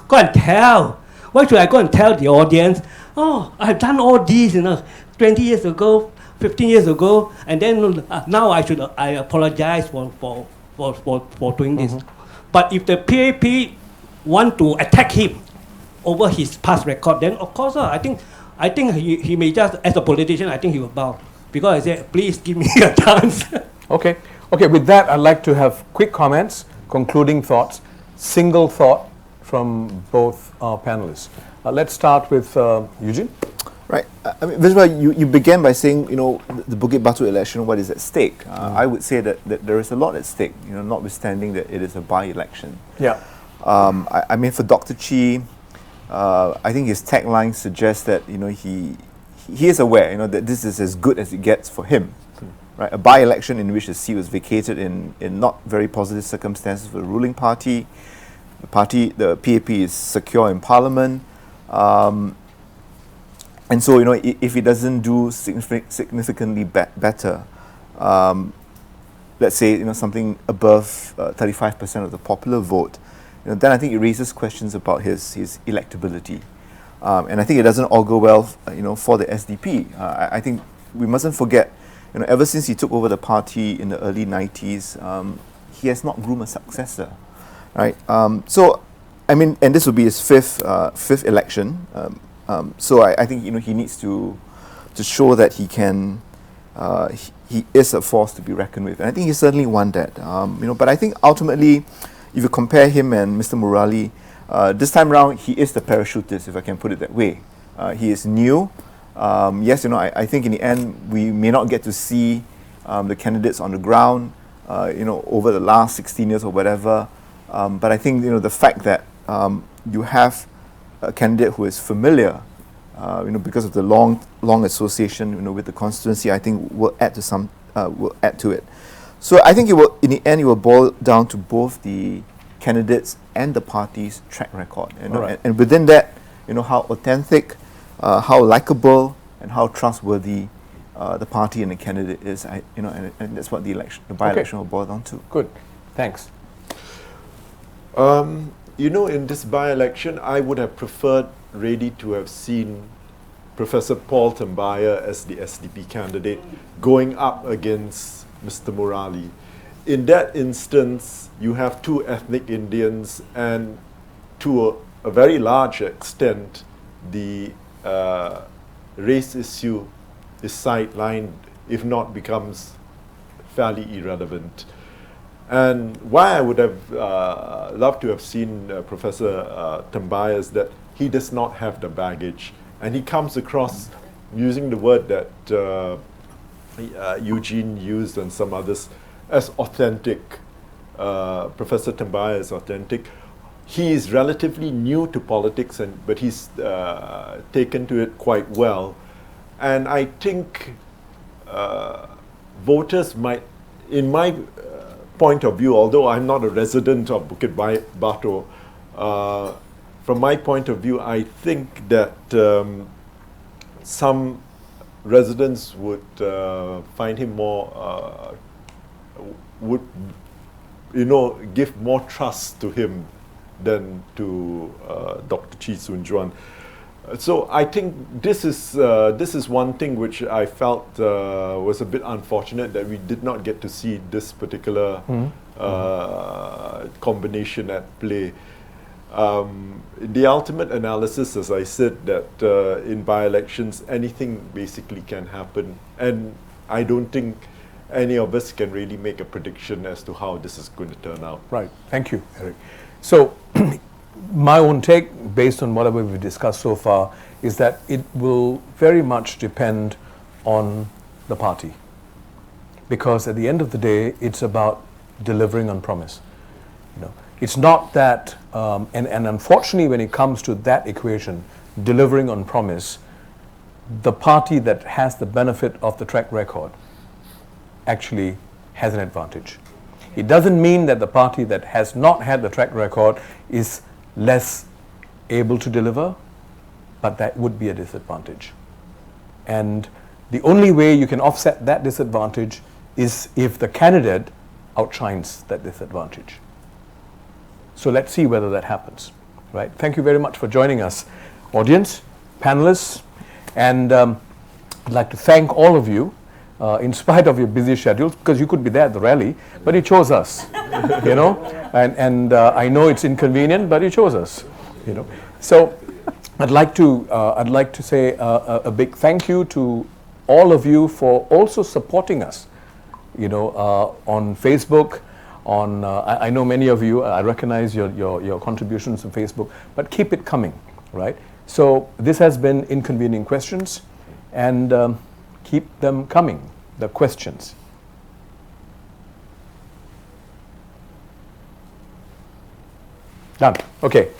go and tell? Why should I go and tell the audience, oh, I've done all these, 20 years ago, 15 years ago, and then now I apologize for doing this. But if the PAP want to attack him over his past record, then of course, I think he may just, as a politician, I think he will bow. Because I said, please give me a chance. Okay, with that, I'd like to have quick comments, concluding thoughts, single thought from both our panelists. Let's start with Eugene. Right. I mean, Vishwa, you began by saying, the Bukit Batok election, what is at stake? I would say that there is a lot at stake, notwithstanding that it is a by-election. Yeah. I mean, for Dr. Chi, I think his tagline suggests that, he is aware, that this is as good as it gets for him. Right? A by-election in which the seat was vacated in not very positive circumstances for the ruling party. The PAP is secure in Parliament. And so, if it doesn't do significantly better, let's say, something above 35% of the popular vote, then I think it raises questions about his electability. And I think it doesn't augur well, for the SDP. I think we mustn't forget, ever since he took over the party in the early 90s, he has not groomed a successor, right? So, I mean, and this will be his fifth election. So I think he needs to show that he can he is a force to be reckoned with, and I think he certainly won that. But I think ultimately, if you compare him and Mr. Murali, this time around he is the parachutist, if I can put it that way. He is new. Yes, I think in the end we may not get to see the candidates on the ground, over the last 16 years or whatever. But I think the fact that you have a candidate who is familiar, because of the long association, with the constituency, I think will add to it. So I think in the end, it will boil down to both the candidates and the party's track record, and within that, how authentic, how likable, and how trustworthy the party and the candidate is. And that's what the by-election will boil down to. Good, thanks. In this by-election, I would have preferred really to have seen Professor Paul Tambaya as the SDP candidate going up against Mr. Murali. In that instance, you have two ethnic Indians, and to a very large extent, the race issue is sidelined, if not becomes fairly irrelevant. And why I would have loved to have seen Professor Tambaya is that he does not have the baggage, and he comes across, using the word that Eugene used and some others, as authentic. Professor Tambaya is authentic. He is relatively new to politics, but he's taken to it quite well. And I think voters might, in my point of view, although I'm not a resident of Bukit Batok, from my point of view, I think that some residents would find him more, would give more trust to him than to Dr. Chee Soon Juan. So I think this is one thing which I felt was a bit unfortunate, that we did not get to see this particular combination at play. The ultimate analysis, as I said, that in by-elections anything basically can happen, and I don't think any of us can really make a prediction as to how this is going to turn out. Right. Thank you, Eric. So my own take, based on whatever we've discussed so far, is that it will very much depend on the party, because at the end of the day, it's about delivering on promise. It's not that, and unfortunately, when it comes to that equation, delivering on promise, the party that has the benefit of the track record actually has an advantage. It doesn't mean that the party that has not had the track record is less able to deliver, but that would be a disadvantage. And the only way you can offset that disadvantage is if the candidate outshines that disadvantage. So let's see whether that happens. Right? Thank you very much for joining us, audience, panelists, and I'd like to thank all of you, in spite of your busy schedules, because you could be there at the rally, but you chose us, you know, and I know it's inconvenient, but you chose us, you know. So I'd like to say a big thank you to all of you for also supporting us, you know, on Facebook. I know many of you, I recognize your contributions on Facebook, but keep it coming, right? So this has been Inconvening Questions, and keep them coming, the questions. Done. Okay.